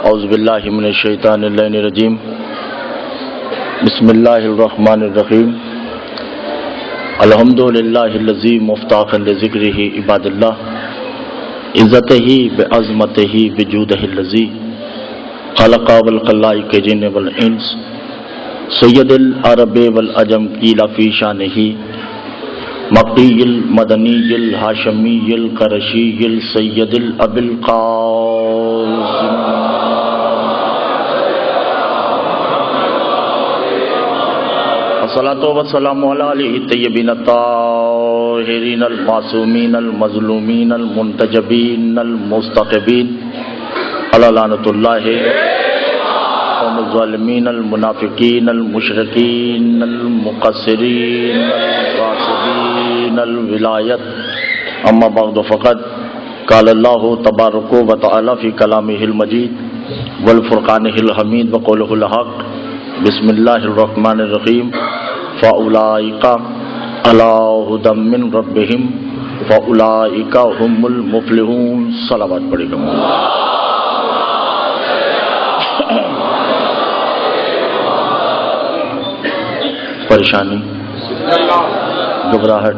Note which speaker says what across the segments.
Speaker 1: اعوذ باللہ من الشیطان اللعین الرجیم بسم اللہ الرحمن الرحیم الحمدللہ الذی مفتاحا لذکرہ عباد اللہ عزتہ بعظمتہ بجودہ الذی خلق والخلائق جن والانس سید العرب والعجم قیل فی شانہ مکی المدنی الہاشمی القرشی السید الابی القاسم الصلاۃ والسلام علی آلہ الطیبین الطاہرین المعصومین المظلومین المنتجبین المستقبین علی لعنۃ اللہ قوم الظالمین المنافقین المشرکین المقصرین الغاصبین الولایت اما بعد فقد قال اللہ تبارک و تعالی فی کلامہ المجید والفرقانہ الحمید وقولہ الحق بسم اللہ الرحمن الرحیم فاولئک علی ھدی من ربہم فاولئک هم المفلحون. صلوات پڑھے گا. پریشانی، گھبراہٹ،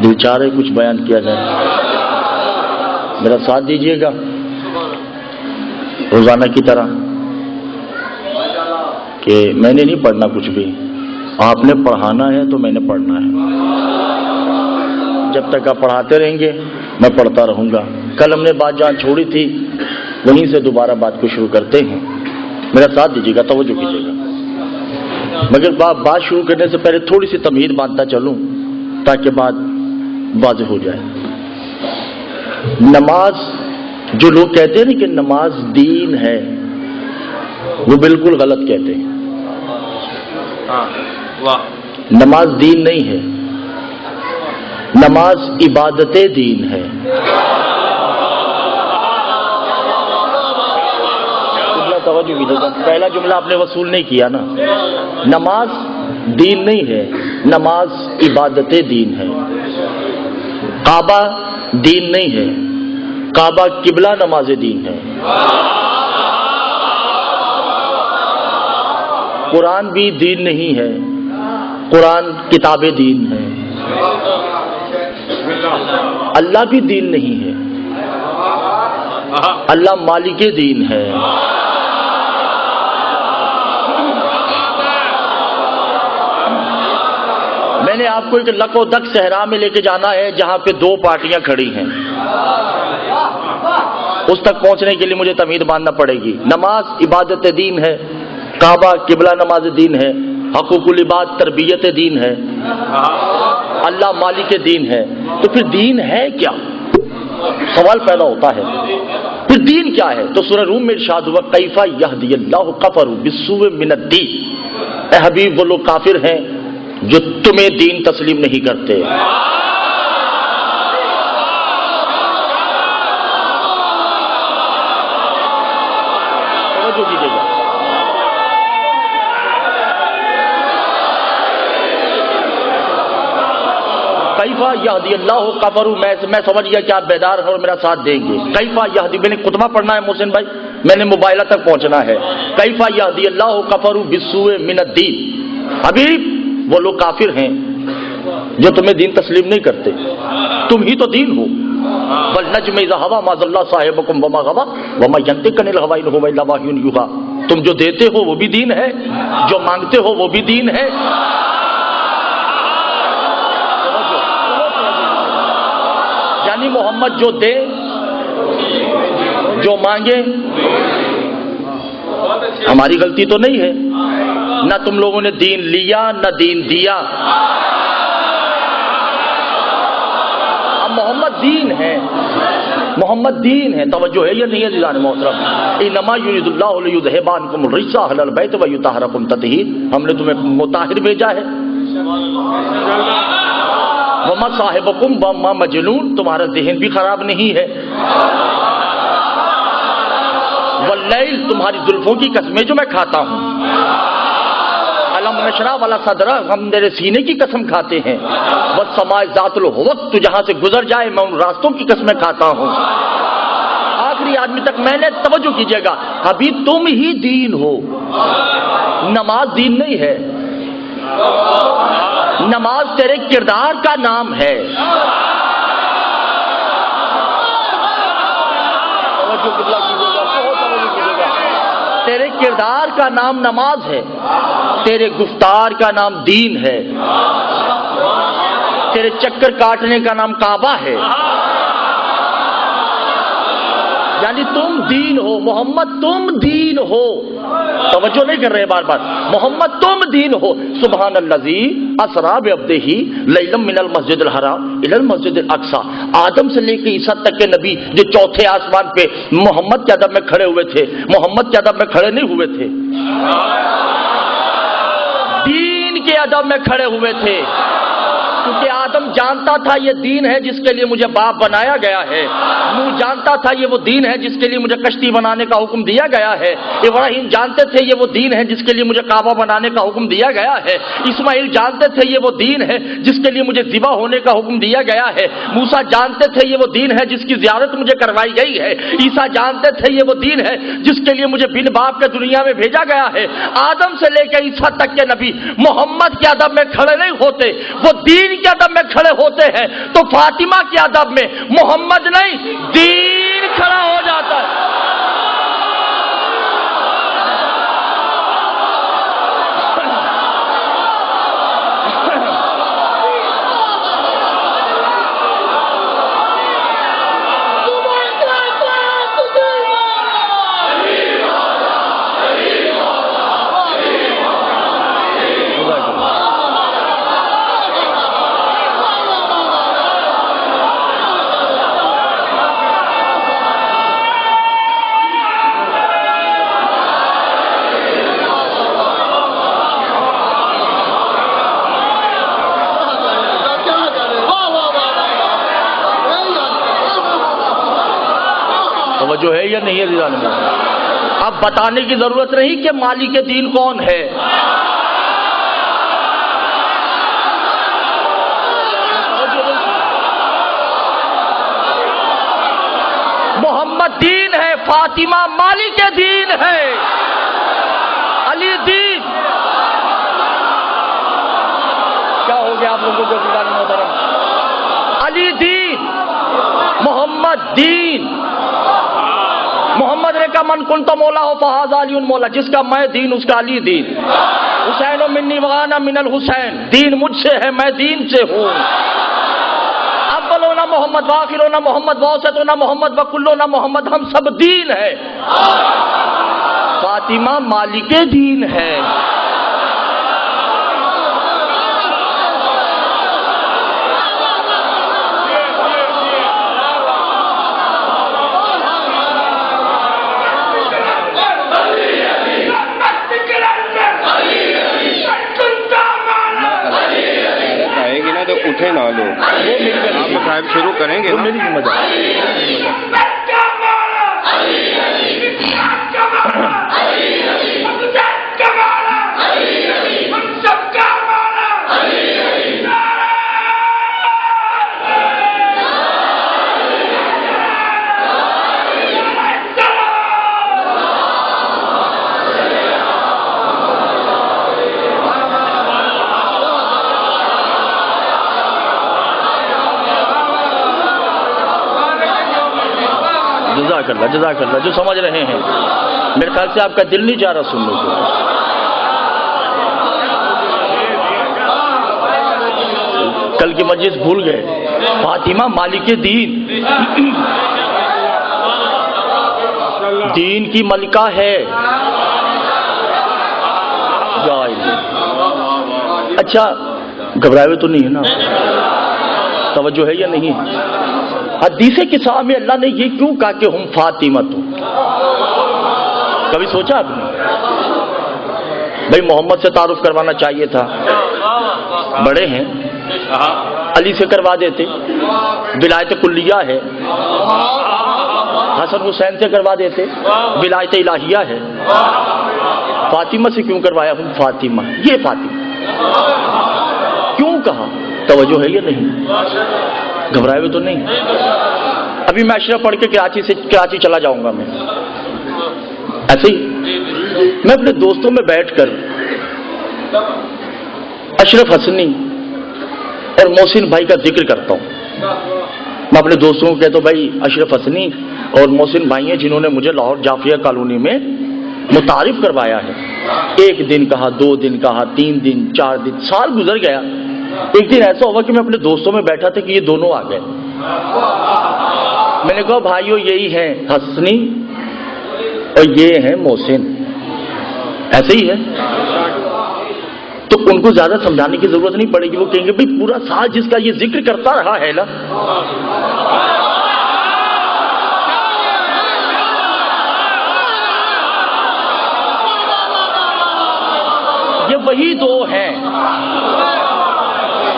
Speaker 1: دل چاہ رہے کچھ بیان کیا جائے، میرا ساتھ دیجیے گا روزانہ کی طرح کہ میں نے نہیں پڑھنا کچھ بھی، آپ نے پڑھانا ہے تو میں نے پڑھنا ہے. جب تک آپ پڑھاتے رہیں گے میں پڑھتا رہوں گا. کل ہم نے بات جہاں چھوڑی تھی وہیں سے دوبارہ بات کو شروع کرتے ہیں. میرا ساتھ دیجیے گا، توجہ کیجیے گا. مگر بات شروع کرنے سے پہلے تھوڑی سی تمہید باندھتا چلوں تاکہ بات واضح ہو جائے. نماز، جو لوگ کہتے ہیں نا کہ نماز دین ہے، وہ بالکل غلط کہتے ہیں. نماز دین نہیں ہے، نماز عبادت دین ہے. پہلا جملہ آپ نے وصول نہیں کیا نا. نماز دین نہیں ہے، نماز عبادت دین ہے. کعبہ دین نہیں ہے، کعبہ قبلہ نماز دین ہے. قرآن بھی دین نہیں ہے، قرآن کتاب دین ہے. اللہ بھی دین نہیں ہے، اللہ مالک دین ہے. میں نے آپ کو ایک لک و دک صحرا میں لے کے جانا ہے جہاں پہ دو پارٹیاں کھڑی ہیں. اس تک پہنچنے کے لیے مجھے تمہید باندھنا پڑے گی. نماز عبادت دین ہے، کعبہ قبلہ نماز دین ہے، حقوق العباد تربیت دین ہے، اللہ مالک دین ہے. تو پھر دین ہے کیا؟ سوال پیدا ہوتا ہے پھر دین کیا ہے؟ تو سورہ روم میں ارشاد ہوا کیف یہدی اللہ کفروا بالسوء من الدین. اے حبیب، وہ لوگ کافر ہیں جو تمہیں دین تسلیم نہیں کرتے. توجہ کیجیے گا. کیفا یہدی اللہ کفروا، میں سمجھ گیا کہ آپ بیدار ہیں اور میرا ساتھ دیں گے. کیفا یہدی، میں نے خطبہ پڑھنا ہے محسن بھائی، میں نے موبائلہ تک پہنچنا ہے. کیفا یہدی اللہ کفروا بالسوء من الدین. ابھی وہ لوگ کافر ہیں جو تمہیں دین تسلیم نہیں کرتے. تم ہی تو دین ہو. والنجم اذا ھوا ما ضل صاحبکم وما غوی وما ینطق عن الھوی ان ھو الا وحی یوحی. تم جو دیتے ہو وہ بھی دین ہے، جو مانگتے ہو وہ بھی دین ہے. یعنی محمد جو دے، جو مانگے. ہماری غلطی تو نہیں ہے، نہ تم لوگوں نے دین لیا نہ دین دیا. اب محمد دین ہے، محمد دین ہے. توجہ ہے یا نہیں ہے عزیزان محترم؟ انما یرید اللہ لیذھب عنکم الرجس اہل البیت ویطہرکم تطہیرا. ہم نے تمہیں مطہر بھیجا ہے. وما صاحبکم وما مجنون، تمہارا ذہن بھی خراب نہیں ہے. واللیل، تمہاری زلفوں کی قسمیں جو میں کھاتا ہوں. علم نشرح والا صدرہ، ہم میرے سینے کی قسم کھاتے ہیں. والسماء ذات الحبک، تو جہاں سے گزر جائے میں ان راستوں کی قسمیں کھاتا ہوں. آخری آدمی تک میں نے توجہ کیجئے گا، ابھی تم ہی دین ہو، نماز دین نہیں ہے، نماز تیرے کردار کا نام ہے۔ تیرے کردار کا نام نماز ہے، تیرے گفتار کا نام دین ہے، تیرے چکر کاٹنے کا نام کعبہ ہے، یعنی تم دین ہو، محمد تم دین ہو۔ توجہ نہیں کر رہے بار بار، محمد تم دین ہو۔ سبحان الذی اسری بعبدہ لیلا من المسجد الحرام الی المسجد الاقصی، آدم سے لے کے عیسیٰ تک کے نبی جو چوتھے آسمان پہ محمد کے ادب میں کھڑے ہوئے تھے، محمد کے ادب میں کھڑے نہیں ہوئے تھے، دین کے ادب میں کھڑے ہوئے تھے، کیونکہ آدم جانتا تھا یہ دین ہے جس کے لیے مجھے باپ بنایا گیا ہے، نوح جانتا تھا یہ وہ دین ہے جس کے لیے مجھے کشتی بنانے کا حکم دیا گیا ہے، ابراہیم جانتے تھے یہ وہ دین ہے جس کے لیے مجھے کعبہ بنانے کا حکم دیا گیا ہے، اسماعیل جانتے تھے یہ وہ دین ہے جس کے لیے مجھے ذبح ہونے کا حکم دیا گیا ہے، موسیٰ جانتے تھے یہ وہ دین ہے جس کی زیارت مجھے کروائی گئی ہے، عیسیٰ جانتے تھے یہ وہ دین ہے جس کے لیے مجھے بن باپ کے دنیا میں بھیجا گیا ہے۔ آدم سے لے کے عیسیٰ تک کے نبی محمد کے ادب میں کھڑے نہیں ہوتے، وہ دین کے ادب میں کھڑے ہوتے ہیں، تو فاطمہ کے ادب میں محمد نہیں دین کھڑا ہو جاتا ہے۔ توجہ ہے یا نہیں ہے رضوان اللہ؟ اب بتانے کی ضرورت نہیں کہ مالک دین کون ہے، محمد دین ہے، فاطمہ مالک دین ہے، علی دین۔ کیا ہو گیا آپ لوگوں کو رضوان محترم؟ علی دین، محمد دین۔ محمد نے کہا من کنت مولا ہو فہذا علی مولا، جس کا میں دین اس کا علی دین۔ حسین منی وانا من الحسین، دین مجھ سے ہے میں دین سے ہوں۔ اول ہونا محمد، واخر ہونا محمد، واسط ہونا محمد، وکل ہونا محمد، ہم سب دین ہے۔ فاطمہ مالک دین ہے۔
Speaker 2: اٹھے نہ لو، آپ صاحب شروع کریں گے،
Speaker 1: میری ذمہ داری۔ جزاک اللہ، جو سمجھ رہے ہیں، میرے خیال سے آپ کا دل نہیں جا رہا سننے کو۔ کل کی مجلس بھول گئے، فاطمہ مالک دین، دین کی ملکہ ہے۔ اچھا گھبرائے تو نہیں ہے نا؟ توجہ ہے یا نہیں؟ حدیث کسا میں اللہ نے یہ کیوں کہا کہ ہم فاطمہ تو؟ کبھی سوچا آپ نے؟ بھائی محمد سے تعارف کروانا چاہیے تھا، بڑے ہیں، علی سے کروا دیتے، ولایت کلیہ ہے، حسن حسین سے کروا دیتے، ولایت الہیہ ہے، فاطمہ سے کیوں کروایا؟ ہم فاطمہ، یہ فاطمہ کیوں کہا؟ توجہ ہے یا نہیں؟ گھبرائے ہوئے تو نہیں؟ ابھی میں اشرف پڑھ کے کراچی چلا جاؤں گا. میں ایسے ہی میں اپنے دوستوں میں بیٹھ کر اشرف حسنی اور محسن بھائی کا ذکر کرتا ہوں. میں اپنے دوستوں کو کہتا ہوں بھائی اشرف حسنی اور محسن بھائی ہیں جنہوں نے مجھے لاہور جعفریہ کالونی میں متعارف کروایا ہے. 1 دن کہا، 2 دن کہا، 3 دن، 4 دن، سال گزر گیا. ایک دن ایسا ہوا کہ میں اپنے دوستوں میں بیٹھا تھا کہ یہ دونوں آ گئے. میں نے کہا بھائیو یہی ہیں حسنی اور یہ ہیں محسن. ایسے ہی ہے تو ان کو زیادہ سمجھانے کی ضرورت نہیں پڑے گی. وہ کہیں گے بھائی پورا سال جس کا یہ ذکر کرتا رہا ہے نا، یہ وہی 2 ہیں.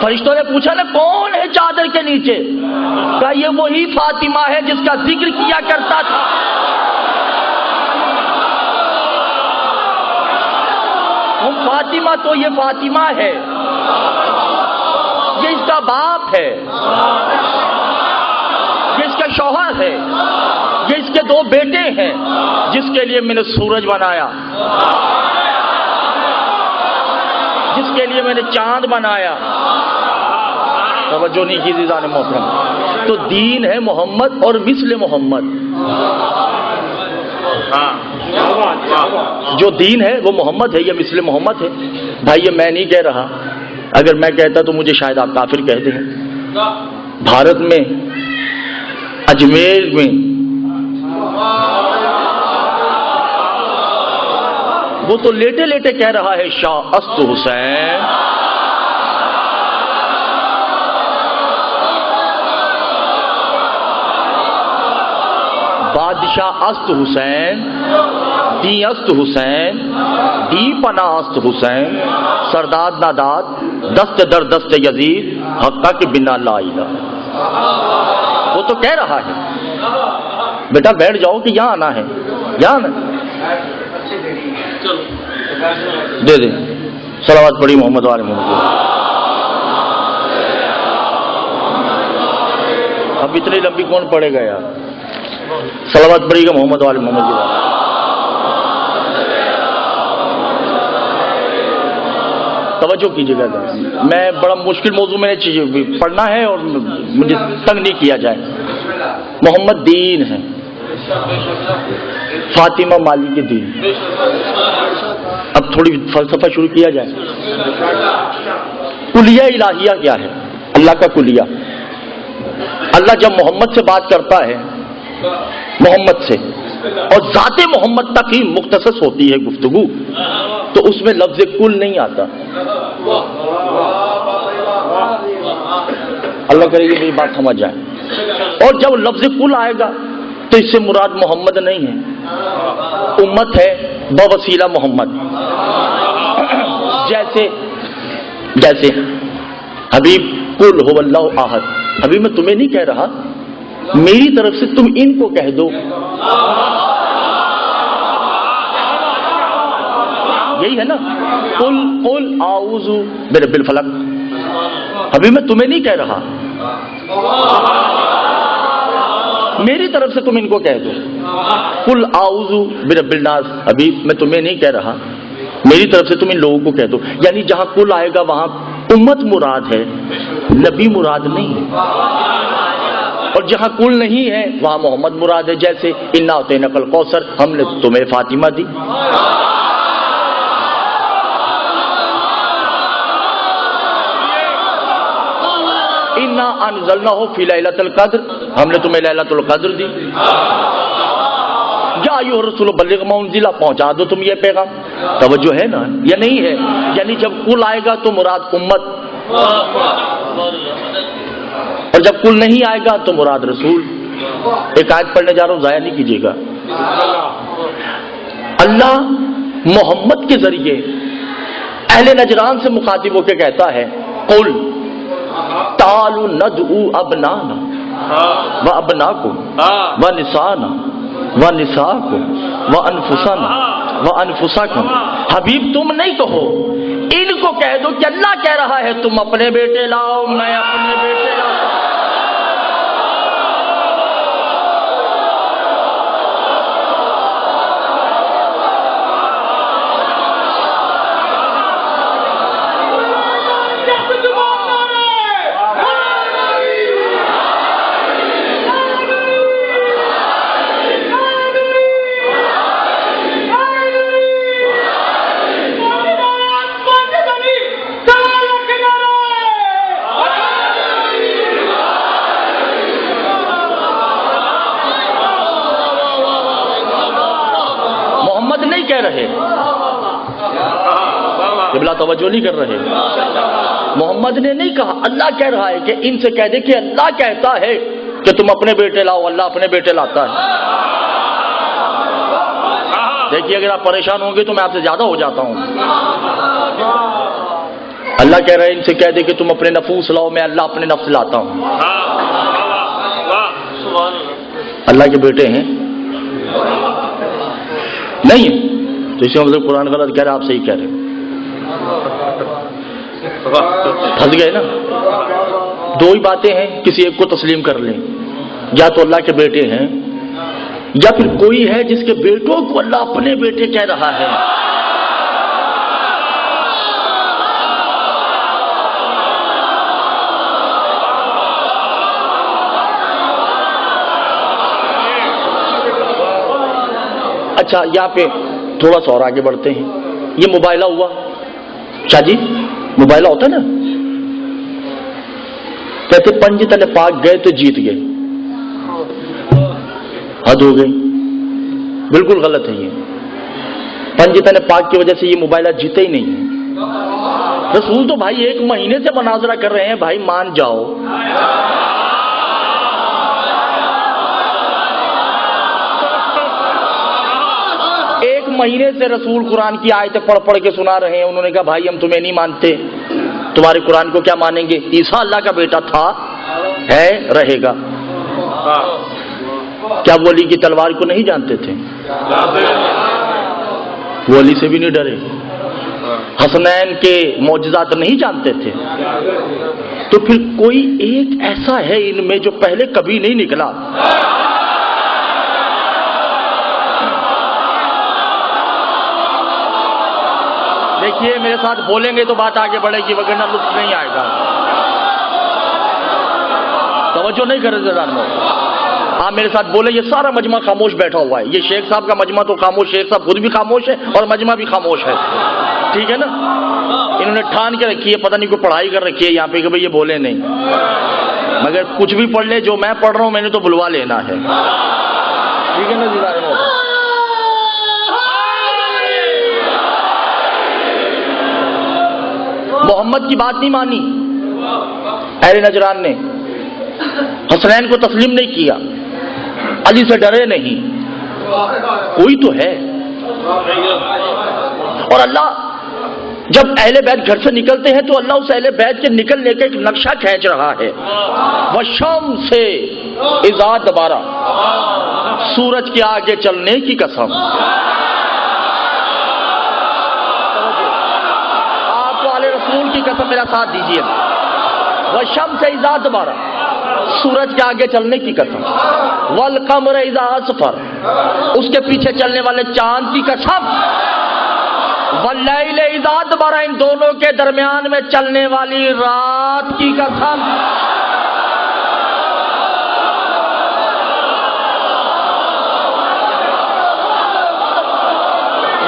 Speaker 1: فرشتوں نے پوچھا نا کون ہے چادر کے نیچے؟ کہا یہ وہی فاطمہ ہے جس کا ذکر کیا کرتا تھا. فاطمہ تو یہ فاطمہ ہے، یہ اس کا باپ ہے، یہ اس کا شوہر ہے، یہ اس کے 2 بیٹے ہیں جس کے لیے میں نے سورج بنایا، جس کے لیے میں نے چاند بنایا. توجہ نہیں کی عزیزان محترم. تو دین ہے محمد اور مثل محمد. جو دین ہے وہ محمد ہے یا مثل محمد ہے. بھائی یہ میں نہیں کہہ رہا، اگر میں کہتا تو مجھے شاید آپ کافر کہہ دیں. بھارت میں اجمیر میں وہ تو لیٹے لیٹے کہہ رہا ہے شاہ است حسین. بادشاہ است حسین، دی است حسین، دی پناہ است حسین، سرداد ناداد دست در دست یزید حقہ کے بنا لا الہ. وہ تو کہہ رہا ہے. بیٹا بیٹھ جاؤ کہ یہاں آنا ہے، یہاں آنا. دے دے صلوات پڑھی محمد والے محمد. اب اتنی لمبی کون پڑھے گا یار؟ صلوات پڑھی گا محمد والے محمد کی بات. توجہ کیجیے گا. میں بڑا مشکل موضوع میں نے پڑھنا ہے اور مجھے تنگ نہیں کیا جائے. محمد دین ہے، فاطمہ مالی کے دین. اب تھوڑی فلسفہ شروع کیا جائے. کلیہ الہیہ کیا ہے؟ اللہ کا کلیہ. اللہ جب محمد سے بات کرتا ہے، محمد سے، اور ذات محمد تک ہی مختص ہوتی ہے گفتگو، تو اس میں لفظ کل نہیں آتا. اللہ کرے گی میری بات سمجھ جائے. اور جب لفظ کل آئے گا تو اس سے مراد محمد نہیں ہے، امت ہے بوسیلہ محمد. جیسے حبیب قل هو اللہ احد. ابھی میں تمہیں نہیں کہہ رہا، میری طرف سے تم ان کو کہہ دو. یہی ہے نا، قل اعوذ برب الفلق. ابھی میں تمہیں نہیں کہہ رہا، میری طرف سے تم ان کو کہہ دو. قل اعوذ برب الناس. ابھی میں تمہیں نہیں کہہ رہا، میری طرف سے تم ان لوگوں کو کہہ دو. یعنی جہاں کل آئے گا وہاں امت مراد ہے، نبی مراد نہیں ہے. اور جہاں کل نہیں ہے وہاں محمد مراد ہے. جیسے انا اعطیناک الکوثر، ہم نے تمہیں فاطمہ دی. انا انزلناہ فی لیلۃ القدر، ہم نے تمہیں لیلۃ القدر دی. یا ایھا الرسول بلغ ما انزل، پہنچا دو تم یہ پیغام. توجہ ہے نا یا نہیں ہے؟ یعنی جب کل آئے گا تو مراد امت، اور جب کل نہیں آئے گا تو مراد رسول. ایک آیت پڑھنے جا رہا ہوں، ضائع نہیں کیجیے گا. اللہ محمد کے ذریعے اہل نجران سے مخاطب ہو کے کہتا ہے قل تعالوا ندعو ابنانا وابناکم ونسانا ونساکم وانفسنا وانفسکم. حبیب تم نہیں کہو، ان کو کہہ دو کہ اللہ کہہ رہا ہے تم اپنے بیٹے لاؤ، میں اپنے بیٹے لاؤ. قبلہ توجہ نہیں کر رہے. محمد نے نہیں کہا, اللہ کہہ رہا ہے کہ ان سے کہہ دے کہ اللہ کہتا ہے کہ تم اپنے بیٹے لاؤ, اللہ اپنے بیٹے لاتا ہے. دیکھیے اگر آپ پریشان ہوں گے تو میں آپ سے زیادہ ہو جاتا ہوں. اللہ کہہ رہا ہے ان سے کہہ دے کہ تم اپنے نفوس لاؤ, میں اللہ اپنے نفس لاتا ہوں. اللہ کے بیٹے ہیں نہیں تو اس کا مطلب قرآن غلط کہہ رہا ہے, آپ صحیح کہہ رہے ہیں. پھنس گئے نا. دو ہی باتیں ہیں, کسی ایک کو تسلیم کر لیں, یا تو اللہ کے بیٹے ہیں یا پھر کوئی ہے جس کے بیٹوں کو اللہ اپنے بیٹے کہہ رہا ہے. اچھا یہاں پہ تھوڑا سا اور آگے بڑھتے ہیں. یہ موبائلہ ہوا, شاہ جی موبائلہ ہوتا ہے نا, کہتے پنج تلے پاک گئے تو جیت گئے. حد ہو گئی, بالکل غلط ہے. یہ پنج تلے پاک کی وجہ سے یہ موبائلہ جیتے ہی نہیں ہے. رسول تو بھائی 1 مہینے سے مناظرہ کر رہے ہیں, بھائی مان جاؤ. 1 مہینے سے رسول قرآن کی آیتیں پڑھ پڑھ کے سنا رہے ہیں. انہوں نے کہا بھائی ہم تمہیں نہیں مانتے, تمہارے قرآن کو کیا مانیں گے؟ عیسیٰ اللہ کا بیٹا تھا, ہے, رہے گا. کیا وہ علی کی تلوار کو نہیں جانتے تھے؟ وہ علی سے بھی نہیں ڈرے. حسنین کے معجزات نہیں جانتے تھے. تو پھر کوئی ایک ایسا ہے ان میں جو پہلے کبھی نہیں نکلا. دیکھیے میرے ساتھ بولیں گے تو بات آگے بڑھے گی, وگرنہ لطف نہیں آئے گا. توجہ نہیں کر رہے جان. آپ میرے ساتھ بولیں. یہ سارا مجمع خاموش بیٹھا ہوا ہے. یہ شیخ صاحب کا مجمع تو خاموش, شیخ صاحب خود بھی خاموش ہے اور مجمع بھی خاموش ہے. ٹھیک ہے نا. انہوں نے ٹھان کے رکھی ہے, پتہ نہیں کوئی پڑھائی کر رکھی ہے یہاں پہ کہ بھئی یہ بولے نہیں, مگر کچھ بھی پڑھ لے, جو میں پڑھ رہا ہوں میں نے تو بلوا لینا ہے. ٹھیک ہے نا جی. محمد کی بات نہیں مانی اہل نجران نے, حسنین کو تسلیم نہیں کیا, علی سے ڈرے نہیں. کوئی تو ہے. اور اللہ جب اہل بیت گھر سے نکلتے ہیں تو اللہ اس اہل بیت کے نکلنے کا ایک نقشہ کھینچ رہا ہے. وَالشَّمْسِ اِذَا دَبَرَ, سورج کے آگے چلنے کی قسم. رسول کی قسم میرا ساتھ دیجیے. وَالشَّمْسِ اِذَا دَبَرَ, سورج کے آگے چلنے کی قسم. وَالْقَمَرِ اِذَا أَسْفَرَ, اس کے پیچھے چلنے والے چاند کی قسم. وَاللَّيْلِ اِذَا أَدْبَرَ, ان دونوں کے درمیان میں چلنے والی رات کی قسم.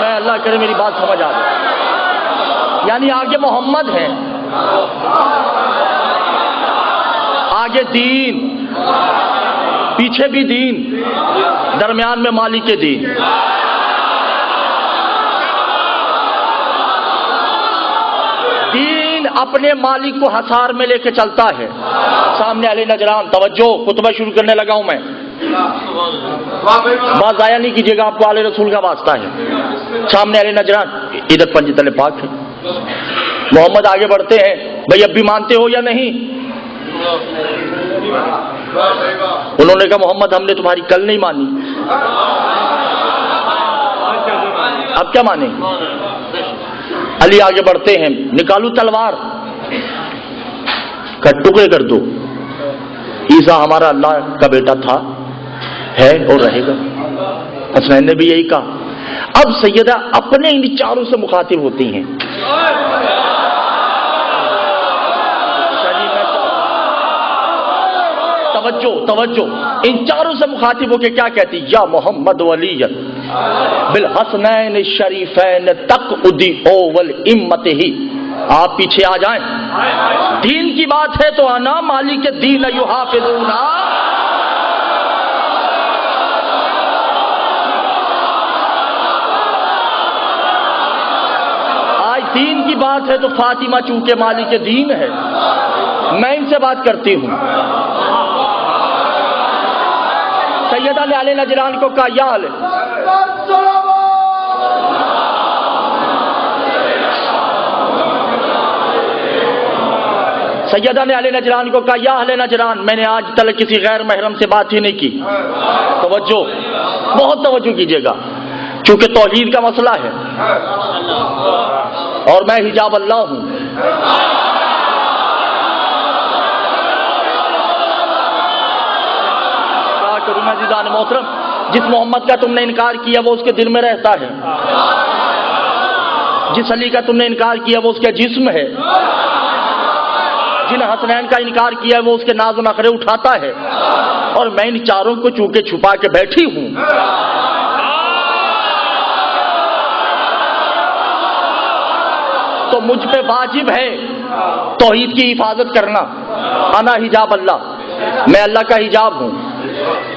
Speaker 1: میں اللہ کرے میری بات سمجھ آ جائے. یعنی آگے محمد ہے, آگے دین, پیچھے بھی دین, درمیان میں مالک دین. دین اپنے مالک کو حصار میں لے کے چلتا ہے. سامنے علی نجران, توجہ, خطبہ شروع کرنے لگا ہوں میں, بات ضائع نہیں کیجیے گا, آپ کو آل رسول کا واسطہ ہے. سامنے علی نجران, ادھر پنج تلے پاک ہے. محمد آگے بڑھتے ہیں, بھئی اب بھی مانتے ہو یا نہیں؟ انہوں نے کہا محمد ہم نے تمہاری کل نہیں مانی, اب کیا مانیں؟ علی آگے بڑھتے ہیں, نکالو تلوار, ٹکڑے کر دو. عیسیٰ ہمارا اللہ کا بیٹا تھا, ہے اور رہے گا. حسنین نے بھی یہی کہا. اب سیدہ اپنے ان چاروں سے مخاطب ہوتی ہیں. توجہ, ان چاروں سے مخاطب ہو کے کیا کہتی؟ یا محمد ولی بالحسنین الشریفین تقعدی اول امت ہی, آپ پیچھے آ جائیں. دین کی بات ہے تو انا مالک دین یحافظونا. آج دین دین کی بات ہے تو فاطمہ چونکہ مالک دین ہے، میں ان سے بات کرتی ہوں۔ سیدہ نے علی نجران کو کہا یا علی، سیدہ نے علی نجران کو کہا یا اہل نجران، میں نے آج تک کسی غیر محرم سے بات ہی نہیں کی۔ توجہ، بہت توجہ کیجیے گا، چونکہ توحید کا مسئلہ ہے اور میں حجاب اللہ ہوں۔ کیا کروں میں عزیزان محترم، جس محمد کا تم نے انکار کیا وہ اس کے دل میں رہتا ہے، جس علی کا تم نے انکار کیا وہ اس کے جسم ہے، جن حسنین کا انکار کیا ہے وہ اس کے ناز و نخرے اٹھاتا ہے، اور میں ان چاروں کو چونکہ چھپا کے بیٹھی ہوں۔ تو مجھ پہ واجب ہے توحید کی حفاظت کرنا۔ انا حجاب اللہ، میں اللہ کا حجاب ہوں۔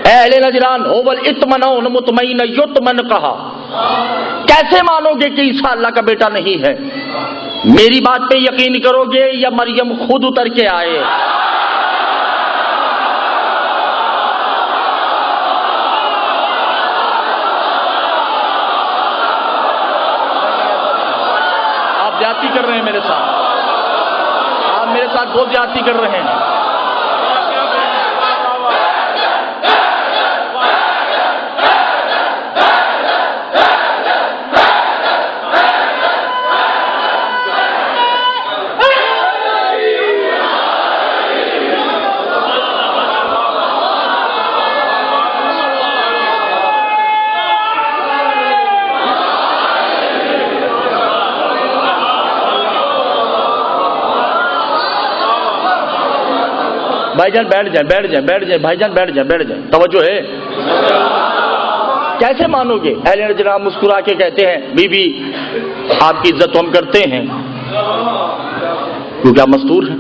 Speaker 1: اے اہل نجران، ہو والاطمئنون مطمئن یطمن کہا، کیسے مانو گے کہ عیسیٰ اللہ کا بیٹا نہیں ہے؟ میری بات پہ یقین کرو گے یا مریم خود اتر کے آئے؟ آپ زیادتی کر رہے ہیں میرے ساتھ، آپ میرے ساتھ بہت زیادتی کر رہے ہیں۔ بھائی جان بیٹھ جائیں، بیٹھ جائیں، بیٹھ جائیں، بھائی جان بیٹھ جائیں، بیٹھ جائیں، توجہ ہے۔ کیسے مانو گے؟ اہل نجران مسکرا کے کہتے ہیں بی بی آپ کی عزت تو ہم کرتے ہیں کیونکہ آپ مستور ہیں،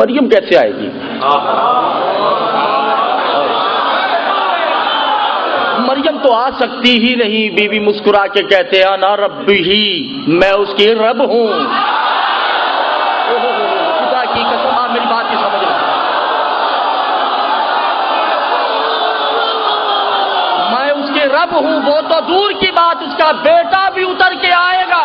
Speaker 1: مریم کیسے آئے گی؟ مریم تو آ سکتی ہی نہیں۔ بی بی مسکرا کے کہتے ہیں انا ربی ہی، میں اس کی رب ہوں۔ خدا کی قسم آپ میری بات نہیں سمجھ رہے۔ میں اس کے رب ہوں، وہ تو دور کی بات، اس کا بیٹا بھی اتر کے آئے گا۔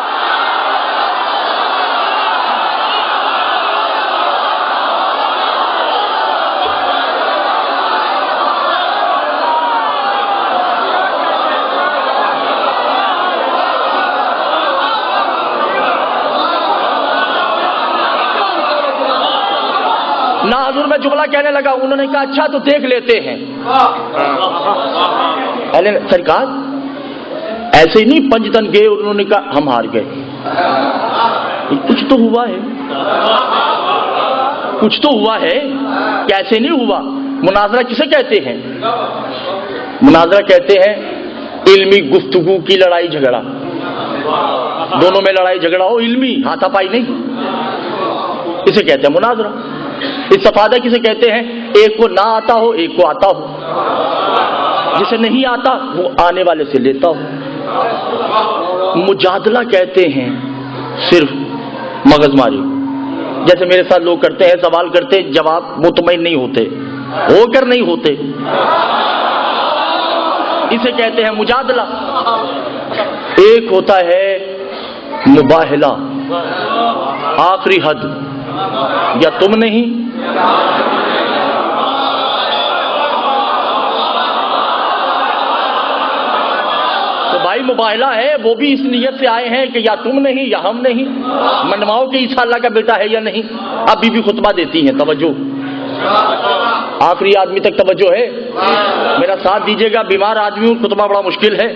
Speaker 1: نہ حضور میں جملہ کہنے لگا، انہوں نے کہا اچھا تو دیکھ لیتے ہیں۔ سرکار ایسے ہی نہیں پنجتن گئے اور انہوں نے کہا ہم ہار گئے، کچھ تو ہوا ہے، کچھ تو ہوا ہے، کیسے نہیں ہوا؟ مناظرہ کسے کہتے ہیں؟ مناظرہ کہتے ہیں علمی گفتگو کی لڑائی جھگڑا، دونوں میں لڑائی جھگڑا ہو، علمی، ہاتھا پائی نہیں، اسے کہتے ہیں مناظرہ۔ استفادہ کسے کہتے ہیں؟ ایک کو نہ آتا ہو، ایک کو آتا ہو، جسے نہیں آتا وہ آنے والے سے لیتا ہو۔ مجادلہ کہتے ہیں صرف مغز ماری، جیسے میرے ساتھ لوگ کرتے ہیں، سوال کرتے جواب مطمئن نہیں ہوتے، ہو کر نہیں ہوتے، اسے کہتے ہیں مجادلہ۔ ایک ہوتا ہے مباہلہ، آخری حد، یا تم نہیں تو بھائی مباہلہ ہے، وہ بھی اس نیت سے آئے ہیں کہ یا تم نہیں یا ہم نہیں، منواؤ کہ عیسیٰ اللہ کا بیٹا ہے یا نہیں۔ اب بی بی خطبہ دیتی ہیں، توجہ، آخری آدمی تک توجہ ہے، میرا ساتھ دیجیے گا، بیمار آدمی ہوں، خطبہ بڑا مشکل ہے۔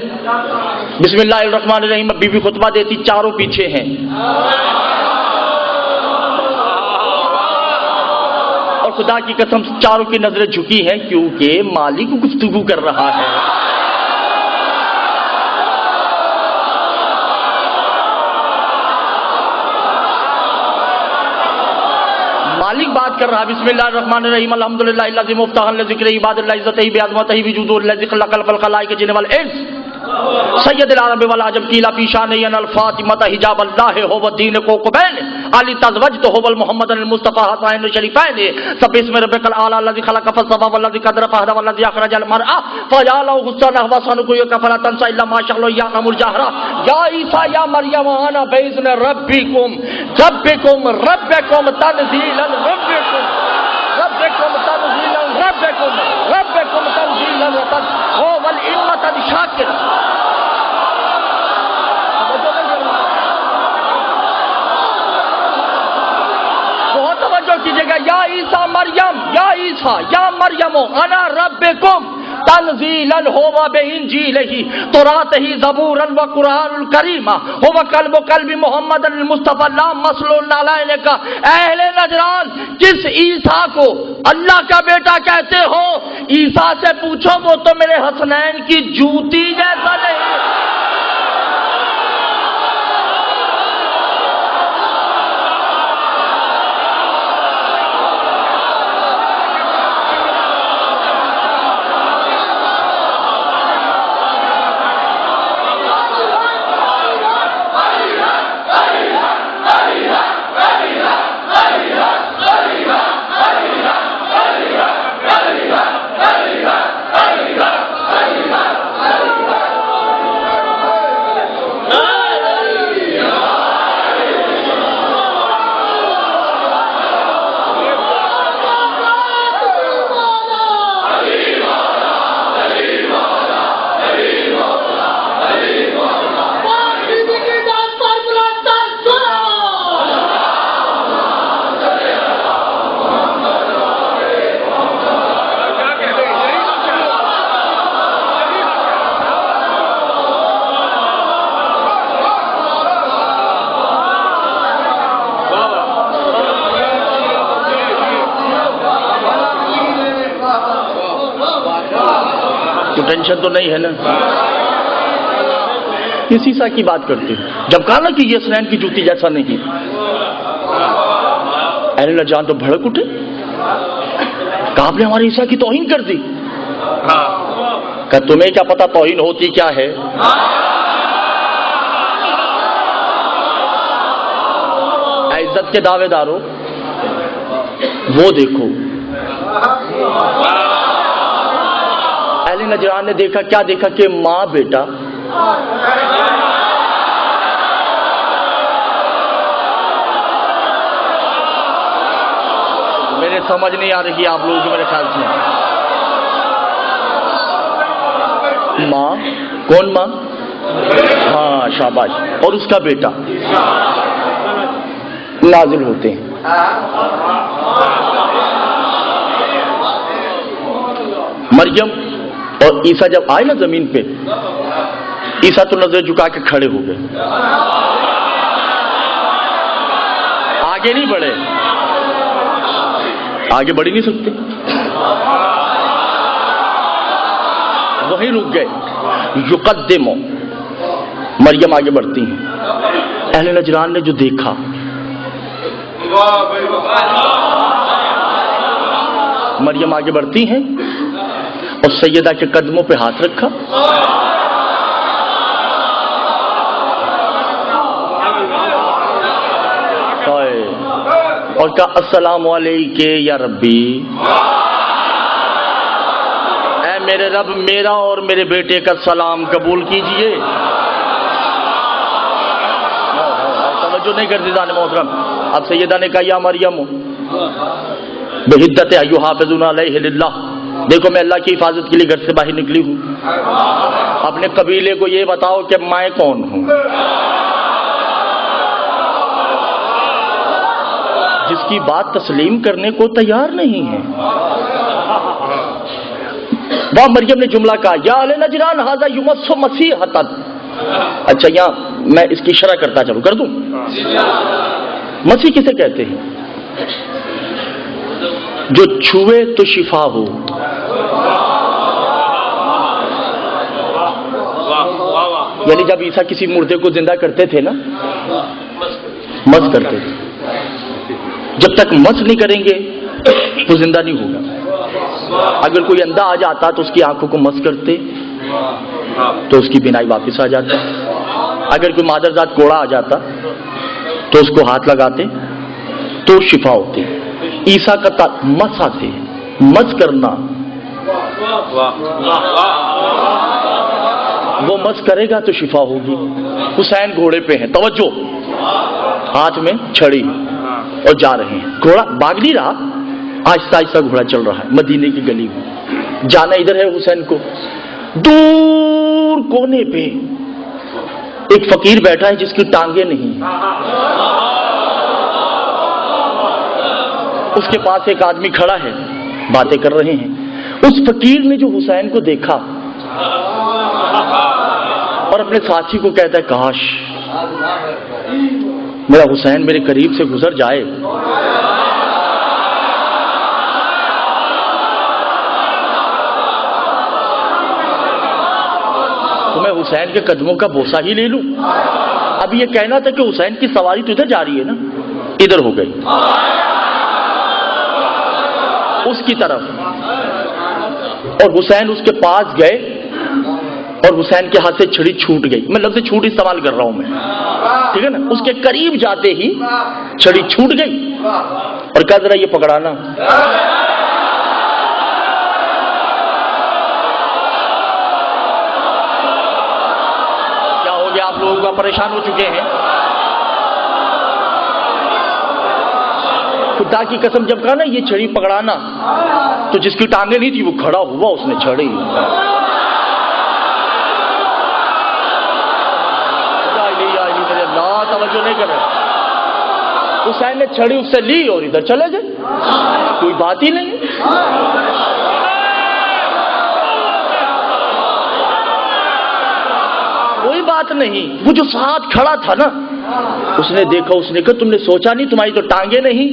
Speaker 1: بسم اللہ الرحمن الرحیم، بی بی خطبہ دیتی، چاروں پیچھے ہیں، اور خدا کی قسم چاروں کی نظریں جھکی ہیں کیونکہ مالک گفتگو کر رہا ہے۔ مالک بات کر رہا ہے، بسم اللہ الرحمن الرحیم، الحمدللہ الذی مفتاح لذکر عباد اللہ عزتہ بعظمتہ وجودہ الذی خلق الخلائق جن والانس۔ سید العرب والعجم قیل فی شان الفاطمۃ حجاب اللہ هو الدین کو قبین علی تزوجت هو المحمد المصطفى حسین الشریفین سب اسم ربک الاعلی الذی خلق فسوى والذی قدر فهدى والذی اخرج المرعى فجعله غصاء فسنقرئك فلا تنسى الا ما شاء الله يعلم الجهر یا عیسی یا مریم انا باذن ربکم تنزیلا ربکم تنزیلا ربکم تنزیلا هو والامة بشاکر. بہت توجہ کیجیے گا. یا عیسیٰ مریم یا عیسیٰ یا مریم انا ربکم تنزیلا ہوا بانجیلہ توراتہ زبورا و قرآن الکریم ہوا قلب محمد المصطفیٰ لا مسلول علیہ کا. اہل نجران کس عیسیٰ کو اللہ کا بیٹا کہتے ہو؟ عیسیٰ سے پوچھو وہ تو میرے حسنین کی جوتی جیسا نہیں. ٹینشن تو نہیں ہے نا؟ اس عیسیٰ کی بات کرتے ہیں. جب کہا نا کہ یہ حسنین کی جوتی جیسا نہیں، اہل نجران تو بھڑک اٹھے. کہا آپ نے ہمارے عیسیٰ کی توہین کر دی. کہ تمہیں کیا پتا توہین ہوتی کیا ہے؟ عزت کے دعوے دارو وہ دیکھو. اہل نجران نے دیکھا، کیا دیکھا؟ کہ ماں بیٹا میرے سمجھ نہیں آ رہی آپ لوگوں کی میرے خیال سے. ماں کون؟ ماں، ہاں شاباش. اور اس کا بیٹا نازل ہوتے ہیں. مریم اور عیسیٰ جب آئے نا زمین پہ، عیسیٰ تو نظر جھکا کے کھڑے ہو گئے، آگے نہیں بڑھے. آگے بڑھ ہی نہیں سکتے، وہیں رک گئے. یقدمو، مریم آگے بڑھتی ہیں. اہل نجران نے جو دیکھا، مریم آگے بڑھتی ہیں اور سیدہ کے قدموں پہ ہاتھ رکھا. اور کہا السلام علیکہ یا ربی، اے میرے رب میرا اور میرے بیٹے کا سلام قبول کیجئے. توجہ نہیں کرتی زان محترم. اب سیدہ نے کہا یا مریم بہدت یحافظون علیہ للہ، دیکھو میں اللہ کی حفاظت کے لیے گھر سے باہر نکلی ہوں. اپنے قبیلے کو یہ بتاؤ کہ میں کون ہوں. جس کی بات تسلیم کرنے کو تیار نہیں ہے. وہاں مریم نے جملہ کہا یا اہل نجران ھذا یمس مسیحۃ. اچھا یہاں میں اس کی شرح کرتا چلوں، کر دوں. مسیح کسے کہتے ہیں؟ جو چھوئے تو شفا ہو. یعنی جب عیسیٰ کسی مردے کو زندہ کرتے تھے نا، مس کرتے تھے. جب تک مس نہیں کریں گے وہ زندہ نہیں ہوگا. اگر کوئی اندھا آ جاتا تو اس کی آنکھوں کو مس کرتے تو اس کی بینائی واپس آ جاتی. اگر کوئی مادرزاد کوڑا آ جاتا تو اس کو ہاتھ لگاتے تو شفا ہوتی. عیسیٰ کا مسا سے مس کرنا، وہ مس کرے گا تو شفا ہوگی. حسین گھوڑے پہ ہیں، توجہ، ہاتھ میں چھڑی اور جا رہے ہیں. گھوڑا بھاگ نہیں رہا، آہستہ آہستہ گھوڑا چل رہا ہے مدینے کی گلی میں. جانا ادھر ہے حسین کو. دور کونے پہ ایک فقیر بیٹھا ہے جس کی ٹانگیں نہیں. اس کے پاس ایک آدمی کھڑا ہے، باتیں کر رہے ہیں. اس فقیر نے جو حسین کو دیکھا اور اپنے ساتھی کو کہتا ہے کاش میرا حسین میرے قریب سے گزر جائے. تو میں حسین کے قدموں کا بوسہ ہی لے لوں. اب یہ کہنا تھا کہ حسین کی سواری تو ادھر جا رہی ہے نا، ادھر ہو گئی اس کی طرف، اور حسین اس کے پاس گئے اور حسین کے ہاتھ سے چھڑی چھوٹ گئی. میں لفظ چھوٹ استعمال کر رہا ہوں میں، ٹھیک ہے نا. اس کے قریب جاتے ہی چھڑی چھوٹ گئی اور کہا ذرا یہ پکڑانا. کیا ہو گیا؟ آپ لوگوں کا پریشان ہو چکے ہیں. خدا کی قسم جب کہا نا یہ چھڑی پکڑانا، تو جس کی ٹانگیں نہیں تھی وہ کھڑا ہوا، اس نے چھڑی. توجہ نہیں کر رہے. حسین نے چھڑی اس سے لی اور ادھر چلے گئے، کوئی بات ہی نہیں. کوئی بات نہیں. وہ جو ساتھ کھڑا تھا نا، اس نے دیکھا، اس نے کہا تم نے سوچا نہیں تمہاری تو ٹانگیں نہیں؟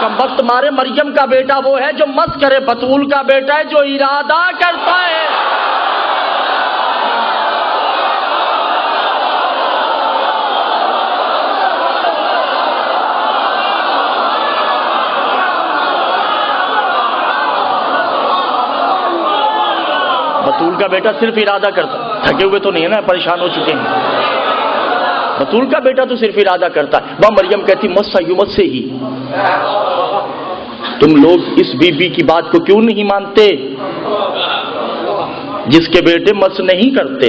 Speaker 1: کمبخت مارے، مریم کا بیٹا وہ ہے جو مس کرے، بطول کا بیٹا ہے جو ارادہ کرتا ہے. بطول کا بیٹا صرف ارادہ کرتا. تھکے ہوئے تو نہیں ہے نا، پریشان ہو چکے ہیں. بطول کا بیٹا تو صرف ارادہ کرتا ہے. وہ مریم کہتی مس یومت سے ہی. تم لوگ اس بی بی کی بات کو کیوں نہیں مانتے جس کے بیٹے مس نہیں کرتے؟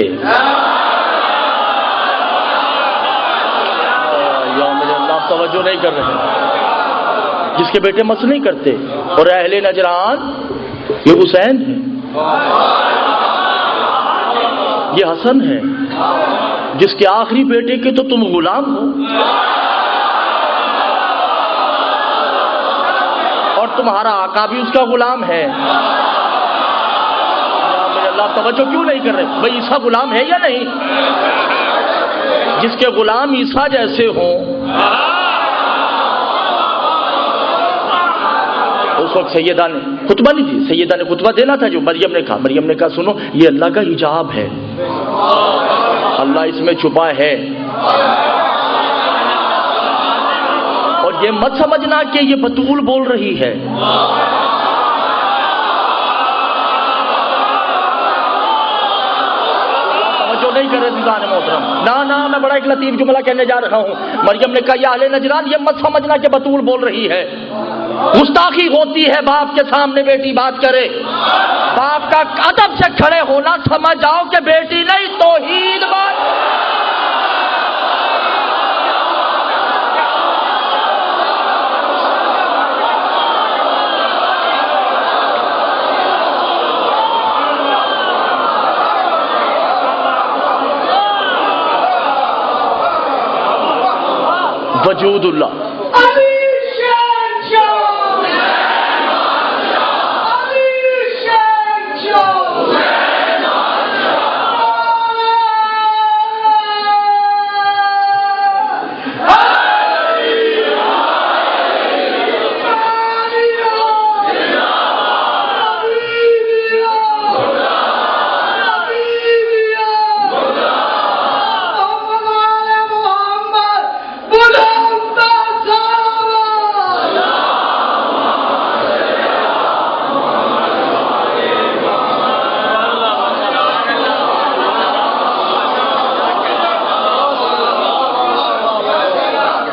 Speaker 1: یا میرے اللہ، توجہ نہیں کر رہے. جس کے بیٹے مس نہیں کرتے. اور اہل نجران یہ حسین ہے، یہ حسن ہے، جس کے آخری بیٹے کے تو تم غلام ہو اور تمہارا آقا بھی اس کا غلام ہے. میرے اللہ، توجہ کیوں نہیں کر رہے؟ بھائی عیسیٰ غلام ہے یا نہیں؟ جس کے غلام عیسیٰ جیسے ہوں. اس وقت سیدہ نے خطبہ نہیں دی، سیدہ نے خطبہ دینا تھا جو مریم نے کہا. مریم نے کہا سنو، یہ اللہ کا حجاب ہے، اللہ اس میں چھپا ہے. اور یہ مت سمجھنا کہ یہ بطول بول رہی ہے. توجہ نہیں کر رہے دیدان محترم. نہ میں بڑا ایک لطیف جملہ کہنے جا رہا ہوں. مریم نے کہا یا اہل نجران، یہ مت سمجھنا کہ بطول بول رہی ہے. گستاخی ہوتی ہے باپ کے سامنے بیٹی بات کرے. باپ کا ادب سے کھڑے ہونا سمجھ جاؤ کہ بیٹی نہیں توحید بات. وجود اللہ.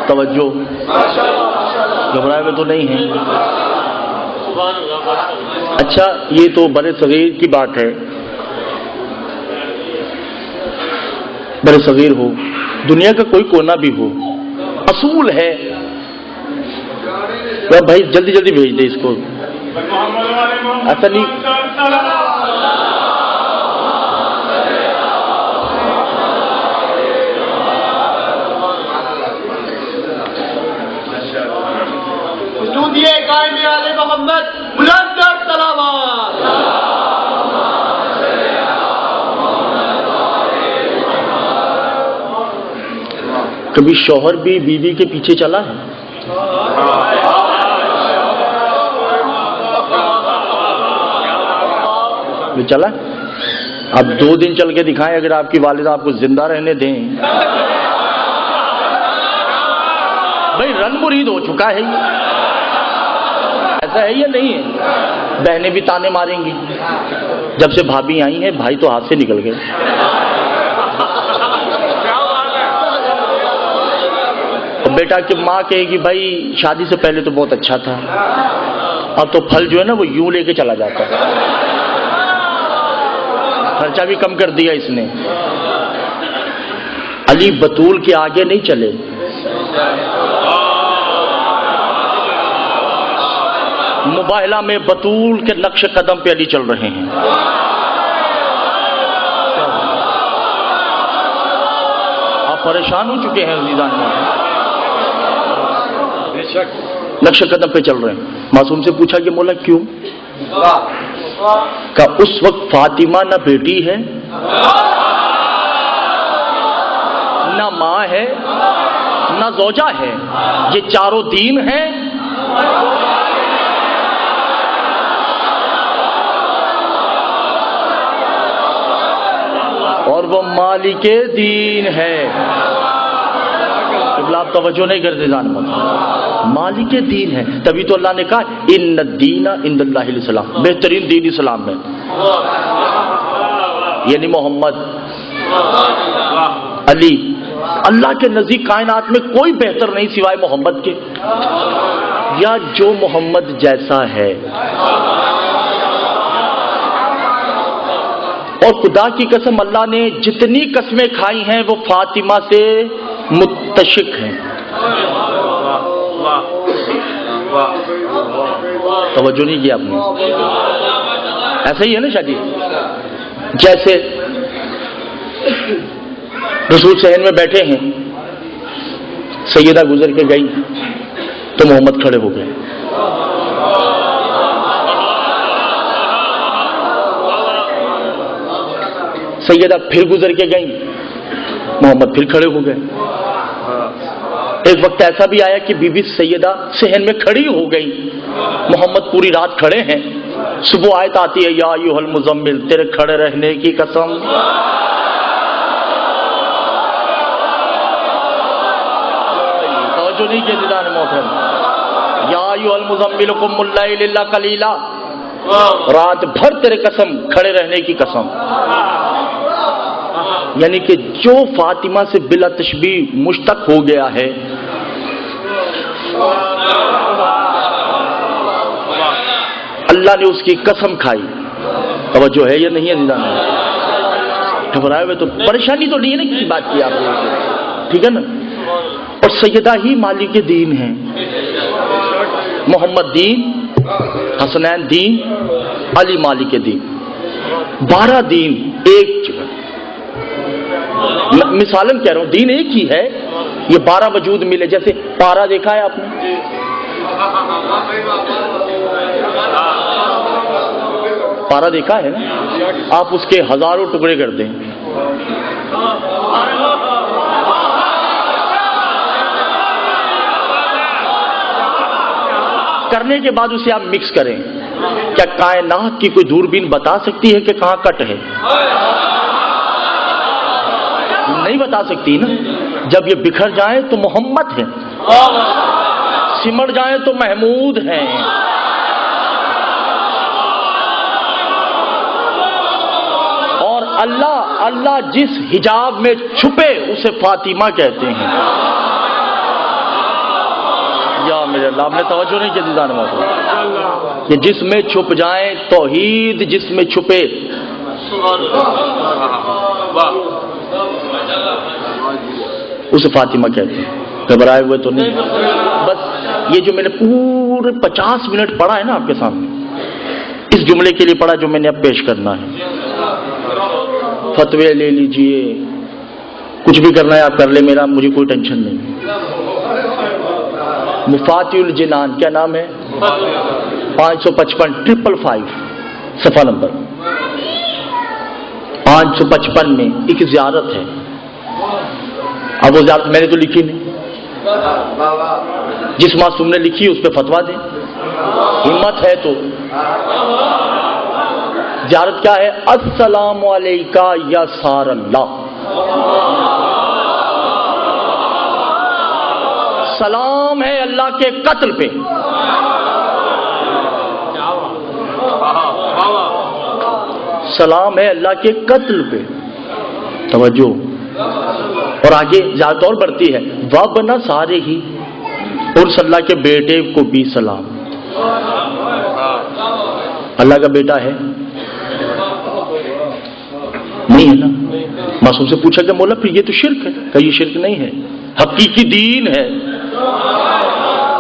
Speaker 1: توجہ گھبرائے ہوئے تو نہیں ہیں؟ اچھا یہ تو بڑے صغیر کی بات ہے، بڑے صغیر ہو، دنیا کا کوئی کونا بھی ہو، اصول ہے بھائی جلدی جلدی بھیج دے اس کو، ایسا نہیں
Speaker 3: قائم آل محمد بلند سلامات۔
Speaker 1: کبھی شوہر بھی بیوی کے پیچھے چلا ہے؟ چلا؟ اب 2 دن چل کے دکھائیں اگر آپ کی والدہ آپ کو زندہ رہنے دیں۔ بھائی رن مرید ہو چکا ہے یہ، ایسا ہے یا نہیں ہے؟ بہنیں بھی تانے ماریں گی، جب سے بھابھی آئی ہیں بھائی تو ہاتھ سے نکل گئے۔ بیٹا کہ ماں کہے گی بھائی شادی سے پہلے تو بہت اچھا تھا، اب تو پھل جو ہے نا وہ یوں لے کے چلا جاتا ہے، خرچہ بھی کم کر دیا اس نے۔ علی بطول کے آگے نہیں چلے، مباہلہ میں بطول کے نقش قدم پہ علی چل رہے ہیں۔ آپ پریشان ہو چکے ہیں عزیزان، نقش قدم پہ چل رہے ہیں۔ معصوم سے پوچھا کہ مولا کیوں؟ کہ اس وقت فاطمہ نہ بیٹی ہے نہ ماں ہے نہ زوجہ ہے، یہ چاروں دین ہیں۔ اور وہ مالک دین ہے۔ آپ توجہ نہیں کرتے جان مت، مالک دین ہے، تبھی تو اللہ نے کہا ان الدین عند اللہ الاسلام، بہترین دین اسلام ہے، یعنی محمد علی۔ اللہ کے نزدیک کائنات میں کوئی بہتر نہیں سوائے محمد کے، یا جو محمد جیسا ہے۔ اور خدا کی قسم اللہ نے جتنی قسمیں کھائی ہیں وہ فاطمہ سے متشق ہیں۔ توجہ نہیں کیا آپ نے؟ ایسا ہی ہے نا شادی، جیسے رسول صحن میں بیٹھے ہیں، سیدہ گزر کے گئی تو محمد کھڑے ہو گئے، سیدہ پھر گزر کے گئی، محمد پھر کھڑے ہو گئے۔ ایک وقت ایسا بھی آیا کہ بی بی سیدہ صحن میں کھڑی ہو گئی، محمد پوری رات کھڑے ہیں، صبح آیت آتی ہے یا ایھا المزمل، تیرے کھڑے رہنے کی قسم۔ توجہ نہیں کی دیدان محترم، یا ایھا المزمل قم اللیل الا قلیلا، رات بھر تیرے قسم، کھڑے رہنے کی قسم۔ یعنی کہ جو فاطمہ سے بلا تشبیہ مشتق ہو گیا ہے، اللہ نے اس کی قسم کھائی۔ توجہ ہے یا نہیں ہے؟ گھبرائے ہوئے تو پریشانی تو نہیں ہے نا کسی بات کی آپ لوگوں، ٹھیک ہے نا؟ اور سیدہ ہی مالک دین ہیں، محمد دین، حسنین دین، علی مالک دین، 12 دین ایک جگہ۔ مثالن کہہ رہا ہوں، دین ایک ہی ہے، یہ 12 وجود ملے۔ جیسے پارا دیکھا ہے آپ نے؟ پارا دیکھا ہے نا؟ آپ اس کے ہزاروں ٹکڑے کر دیں، کرنے کے بعد اسے آپ مکس کریں، کیا کائنات کی کوئی دوربین بتا سکتی ہے کہ کہاں کٹ ہے؟ نہیں بتا سکتی نا۔ جب یہ بکھر جائیں تو محمد ہیں، سمٹ جائیں تو محمود ہیں۔ اور اللہ جس حجاب میں چھپے اسے فاطمہ کہتے ہیں۔ یا میرے اللہ، آپ نے توجہ نہیں کی دیدان محترم، کہ جس میں چھپ جائیں توحید، جس میں چھپے اسے فاطمہ کہتے ہیں۔ گھبرائے ہوئے تو نہیں، بس یہ جو میں نے پورے 50 منٹ پڑھا ہے نا آپ کے سامنے، اس جملے کے لیے پڑھا جو میں نے اب پیش کرنا ہے۔ فتوے لے لیجئے، کچھ بھی کرنا ہے آپ کر لیں، میرا مجھے کوئی ٹینشن نہیں۔ مفاتیح الجنان کیا نام ہے؟ 555 صفحہ نمبر 555 میں ایک زیارت ہے۔ اب وہ زیارت میں نے تو لکھی نہیں، جس معصوم نے لکھی اس پہ فتوا دیں، ہمت ہے تو۔ زیارت کیا ہے؟ السلام علیکہ یا سار اللہ، سلام ہے اللہ کے قتل پہ۔ سلام ہے اللہ کے قتل پہ، توجہ۔ اور آگے زیادہ اور بڑھتی ہے، وب نہ سارے ہی، اور اللہ کے بیٹے کو بھی سلام۔ اللہ کا بیٹا ہے؟ نہیں ہے نا۔ معصوم سے پوچھا کہ مولا پھر یہ تو شرک ہے، کہ یہ شرک نہیں ہے، حقیقی دین ہے۔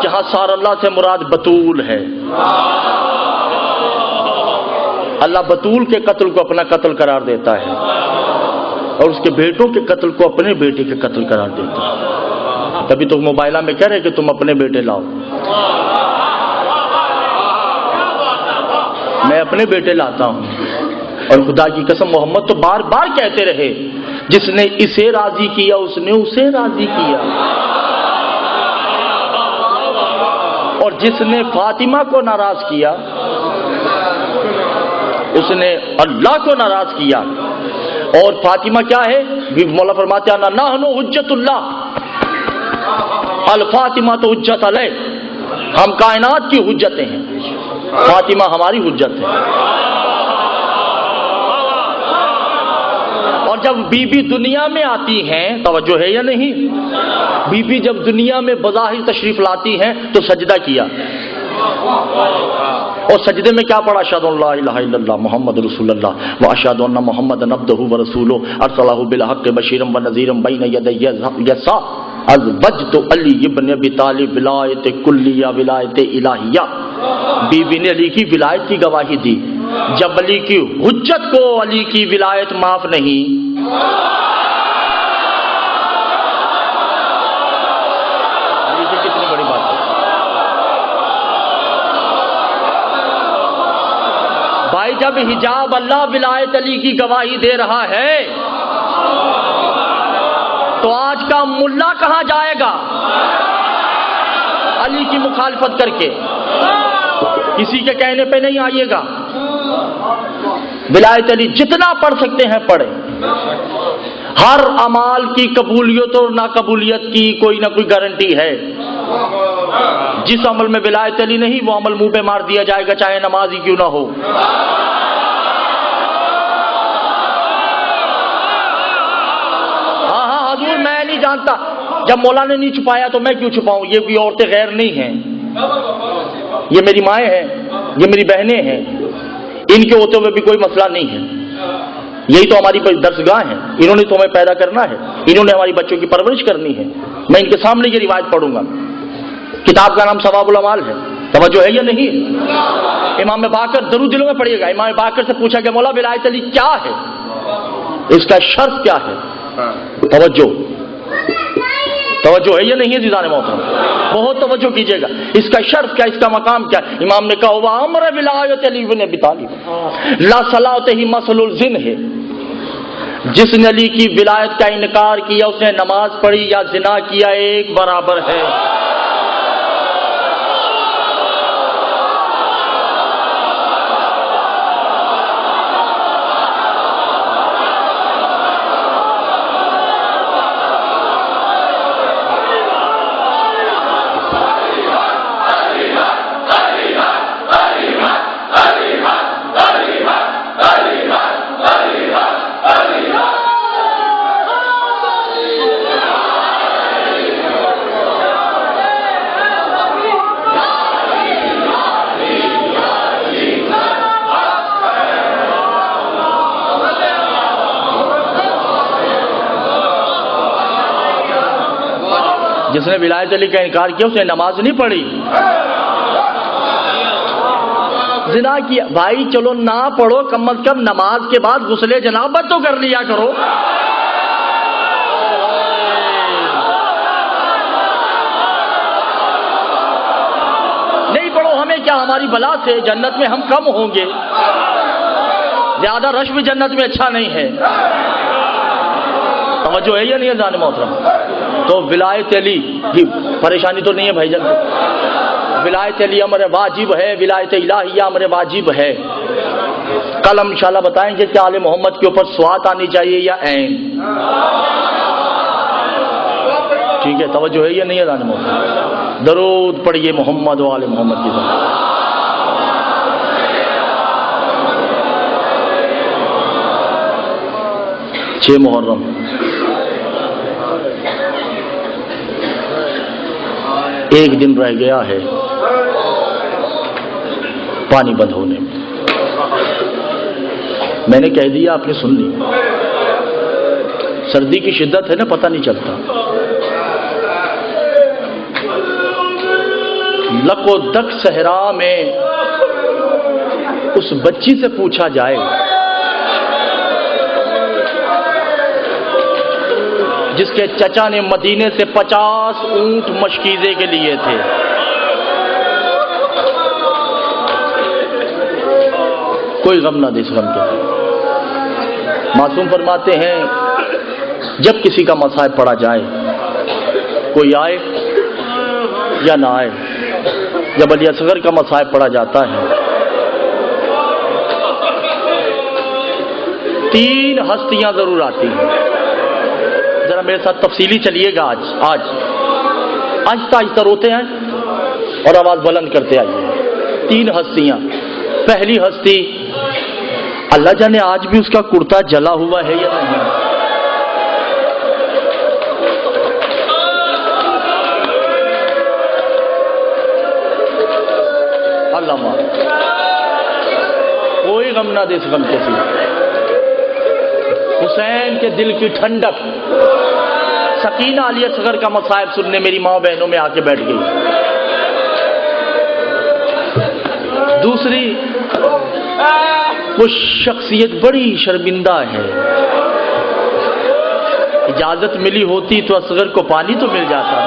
Speaker 1: جہاں سار اللہ سے مراد بطول ہے، اللہ بطول کے قتل کو اپنا قتل قرار دیتا ہے، اور اس کے بیٹوں کے قتل کو اپنے بیٹے کے قتل قرار دیتا ہے۔ تبھی تو موبائلہ میں کہہ رہے کہ تم اپنے بیٹے لاؤ، میں اپنے بیٹے لاتا ہوں۔ اور خدا کی قسم محمد تو بار بار کہتے رہے، جس نے اسے راضی کیا اس نے اسے راضی کیا، اور جس نے فاطمہ کو ناراض کیا اس نے اللہ کو ناراض کیا۔ اور فاطمہ کیا ہے؟ مولا فرماتے ہیں نحن حجت اللہ الفاطمہ تو حجت علیہ، ہم کائنات کی حجتیں ہیں، فاطمہ ہماری حجت ہے۔ اور جب بی بی دنیا میں آتی ہیں، توجہ ہے یا نہیں، بی بی جب دنیا میں بظاہر تشریف لاتی ہیں تو سجدہ کیا، اور سجدے میں کیا پڑھا؟ اشہد ان لا الہ الا اللہ محمد رسول اللہ واشہد ان محمدا عبدہ ورسولہ ارسلہ بالحق بشیرا ونذیرا بین یدی الساعۃ ازوجت علی ابن ابی طالب ولایت کلیہ ولایت الہیہ۔ بی بی نے علی کی ولایت کی گواہی دی، جب علی کی حجت کو علی کی ولایت معاف نہیں۔ کتنی بڑی بات ہے بھائی، جب حجاب اللہ ولایت علی کی گواہی دے رہا ہے تو آج کا ملا کہاں جائے گا علی کی مخالفت کر کے؟ کسی کے کہنے پہ نہیں آئیے گا۔ ولایت علی جتنا پڑھ سکتے ہیں پڑھیں، ہر اعمال کی قبولیت اور ناقبولیت کی کوئی نہ کوئی گارنٹی ہے۔ جس عمل میں ولایت علی نہیں وہ عمل منہ پہ مار دیا جائے گا، چاہے نماز ہی کیوں نہ ہو۔ ہاں حضور میں نہیں جانتا، جب مولا نے نہیں چھپایا تو میں کیوں چھپاؤں؟ یہ کوئی عورتیں غیر نہیں ہیں، یہ میری مائیں ہیں، یہ میری بہنیں ہیں، ان کے ہوتے ہوئے بھی کوئی مسئلہ نہیں ہے۔ یہی تو ہماری درسگاہ ہیں، انہوں نے تو ہمیں پیدا کرنا ہے، انہوں نے ہماری بچوں کی پرورش کرنی ہے۔ میں ان کے سامنے یہ روایت پڑھوں گا۔ کتاب کا نام ثواب الاعمال ہے، توجہ ہے یا نہیں؟ امام باقر، درود دلوں میں پڑھیے گا، امام باقر سے پوچھا کہ مولا ولایت علی کیا ہے، اس کا شرط کیا ہے؟ توجہ ہے یا نہیں ہے عزیزان محترم؟ بہت توجہ کیجیے گا، اس کا شرط کیا، اس کا مقام کیا؟ امام نے کہا وہ امر ولایت علی بن ابی طالب لا صلاۃ ہی مثل الزن ہے، جس نے علی کی ولایت کا انکار کیا اس نے نماز پڑھی یا زنا کیا ایک برابر ہے۔ جس نے ولایت علی کا انکار کیا اس نے نماز نہیں پڑھی، زنا کیا۔ بھائی چلو نہ پڑھو، کم از کم نماز کے بعد غسل جنابت تو کر لیا کرو۔ نہیں پڑھو، ہمیں کیا، ہماری بلا سے جنت میں ہم کم ہوں گے، زیادہ رش بھی جنت میں اچھا نہیں ہے۔ توجہ ہے یا نہیں ہے جان محترم؟ تو ولایت علی کی پریشانی تو نہیں ہے بھائی جان؟ ولایت علی امر واجب ہے، ولایت الہیہ امر واجب ہے۔ کل ہم انشاءاللہ بتائیں گے کہ آل محمد کے اوپر سوات آنی چاہیے یا عین، ٹھیک ہے؟ توجہ ہے یا نہیں ہے جان محترم؟ درود پڑھیے محمد و آل محمد کی طرف۔ 6 محرم ایک دن رہ گیا ہے پانی بند ہونے میں۔ میں نے کہہ دیا، آپ نے سن لی۔ سردی کی شدت ہے نا، پتہ نہیں چلتا۔ لک و دک صحرا میں اس بچی سے پوچھا جائے جس کے چچا نے مدینے سے 50 اونٹ مشکیزے کے لیے تھے، کوئی غم نہ دے اس غم کے۔ معصوم فرماتے ہیں جب کسی کا مصائب پڑا جائے، کوئی آئے یا نہ آئے، جب علی اصغر کا مصائب پڑا جاتا ہے، 3 ہستیاں ضرور آتی ہیں۔ ذرا میرے ساتھ تفصیلی چلیے گا۔ آج آہستہ آہستہ روتے ہیں اور آواز بلند کرتے آئیے۔ 3 ہستیاں۔ پہلی ہستی، اللہ جانے آج بھی اس کا کرتا جلا ہوا ہے یا نہیں؟ اللہ ماں، کوئی غم نہ دے اس غم کے ساتھ۔ حسین کے دل کی ٹھنڈک، سکینہ علی اصغر کا مصائب سننے میری ماں بہنوں میں آ کے بیٹھ گئی۔ دوسری، وہ شخصیت بڑی شرمندہ ہے، اجازت ملی ہوتی تو اصغر کو پانی تو مل جاتا۔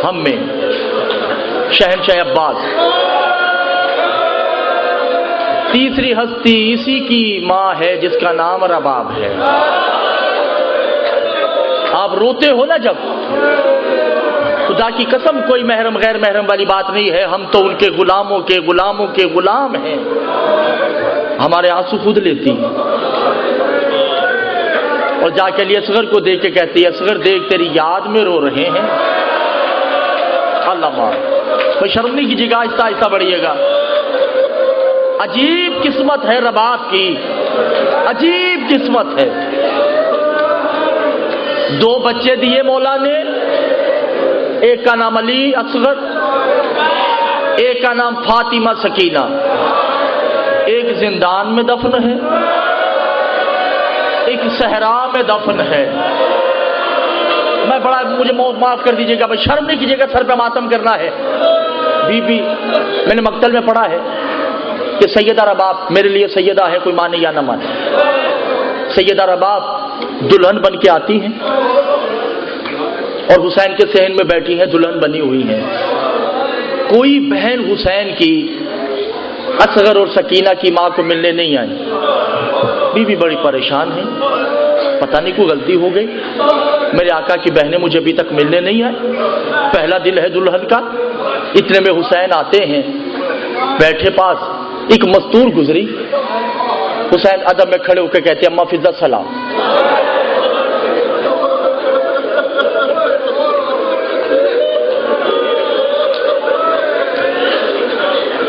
Speaker 1: ہم میں شہنشاہ عباس۔ تیسری ہستی اسی کی ماں ہے جس کا نام رباب ہے۔ آپ روتے ہو نا جب، خدا کی قسم کوئی محرم غیر محرم والی بات نہیں ہے، ہم تو ان کے غلاموں کے غلاموں کے غلام ہیں، ہمارے آنسو خود لیتی ہیں۔ اور جا کے علی اصغر کو دیکھ کے کہتی ہے، اصغر دیکھ تیری یاد میں رو رہے ہیں۔ اللہ ماں، کوئی شرم نہیں کیجیے گا، آہستہ آہستہ بڑھیے گا۔ عجیب قسمت ہے رباب کی، عجیب قسمت ہے۔ 2 بچے دیے مولا نے، ایک کا نام علی اصغر، ایک کا نام فاطمہ سکینہ۔ ایک زندان میں دفن ہے، ایک صحرا میں دفن ہے۔ میں بڑا، مجھے معاف کر دیجیے گا، بھائی شرم نہیں کیجیے گا، سر پہ ماتم کرنا ہے۔ بی بی، میں نے مقتل میں پڑھا ہے کہ سیدہ رباب میرے لیے سیدہ ہے، کوئی مانے یا نہ مانے۔ سیدہ رباب دلہن بن کے آتی ہیں اور حسین کے صحن میں بیٹھی ہیں، دلہن بنی ہوئی ہیں۔ کوئی بہن حسین کی اصغر اور سکینہ کی ماں کو ملنے نہیں آئی۔ بی بی بڑی پریشان ہے، پتہ نہیں کوئی غلطی ہو گئی، میرے آقا کی بہنیں مجھے ابھی تک ملنے نہیں آئی، پہلا دل ہے دلہن کا۔ اتنے میں حسین آتے ہیں، بیٹھے پاس ایک مستور گزری، حسین ادب میں کھڑے ہو کے کہتے ہیں اما فضا سلام۔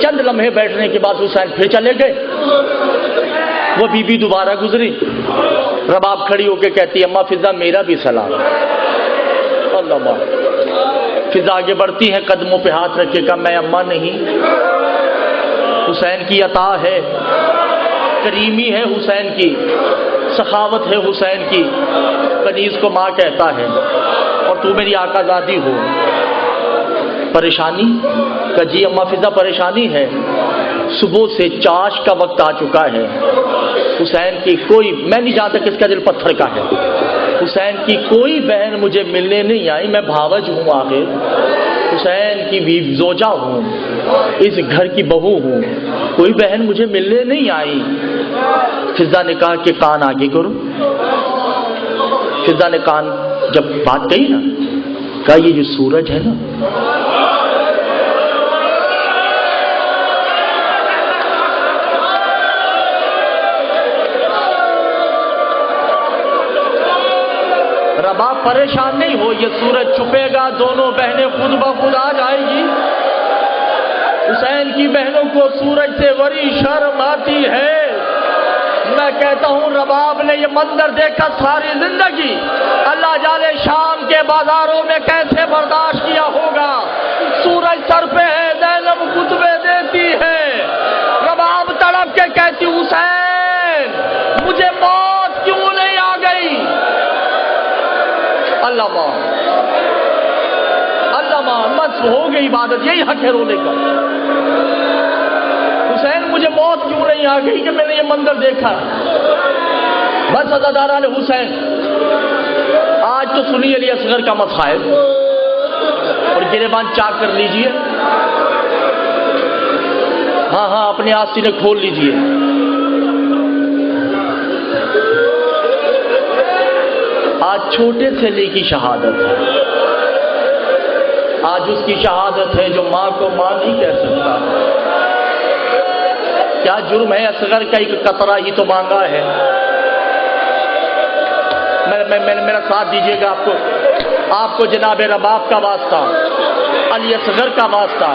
Speaker 1: چند لمحے بیٹھنے کے بعد حسین پھر چلے گئے۔ وہ بی بی دوبارہ گزری، رباب کھڑی ہو کے کہتی اما فضا میرا بھی سلام۔ اللہ، فضا آگے بڑھتی ہیں، قدموں پہ ہاتھ رکھے کہا میں اما نہیں، حسین کی عطا ہے، کریمی ہے حسین کی، سخاوت ہے حسین کی، کنیز کو ماں کہتا ہے، اور تو میری آقا زادی ہو۔ پریشانی کہ جی اماں فضا پریشانی ہے، صبح سے چاش کا وقت آ چکا ہے، حسین کی کوئی، میں نہیں جانتا کس کا دل پتھر کا ہے، حسین کی کوئی بہن مجھے ملنے نہیں آئی، میں بھاوج ہوں، آخر حسین کی زوجہ ہوں، اس گھر کی بہو ہوں، کوئی بہن مجھے ملنے نہیں آئی۔ فضا نے کہا کہ کان آگے کرو۔ فضا نے کان جب بات کہی نا، کہا یہ جو سورج ہے نا، رباب پریشان نہیں ہو، یہ سورج چھپے گا، دونوں بہنیں خود بخود آ جائے گی۔ حسین کی بہنوں کو سورج سے بڑی شرم آتی ہے۔ میں کہتا ہوں رباب نے یہ منظر دیکھا ساری زندگی، اللہ جانے شام کے بازاروں میں کیسے برداشت کیا ہوگا۔ سورج سر پہ ہے، زینب خطبے دیتی ہے، رباب تڑپ کے کہتی حسین مجھے موت کیوں نہیں آ گئی؟ اللہ ماں بس ہو گئی عبادت، یہی حق ہے رونے کا۔ حسین مجھے موت کیوں نہیں آ گئی کہ میں نے یہ منظر دیکھا؟ بس عزاداران حسین، آج تو سنیے علی اصغر کا مسائل اور گریبان چاک کر لیجئے، ہاں اپنے آستینے کھول لیجئے۔ آج چھوٹے سے علی کی شہادت ہے، آج اس کی شہادت ہے جو ماں کو ماں نہیں کہہ سکتا۔ کیا جرم ہے اصغر کا، ایک قطرہ ہی تو مانگا ہے۔ میرا ساتھ دیجیے گا، آپ کو جناب رباب کا واسطہ، علی اصغر کا واسطہ،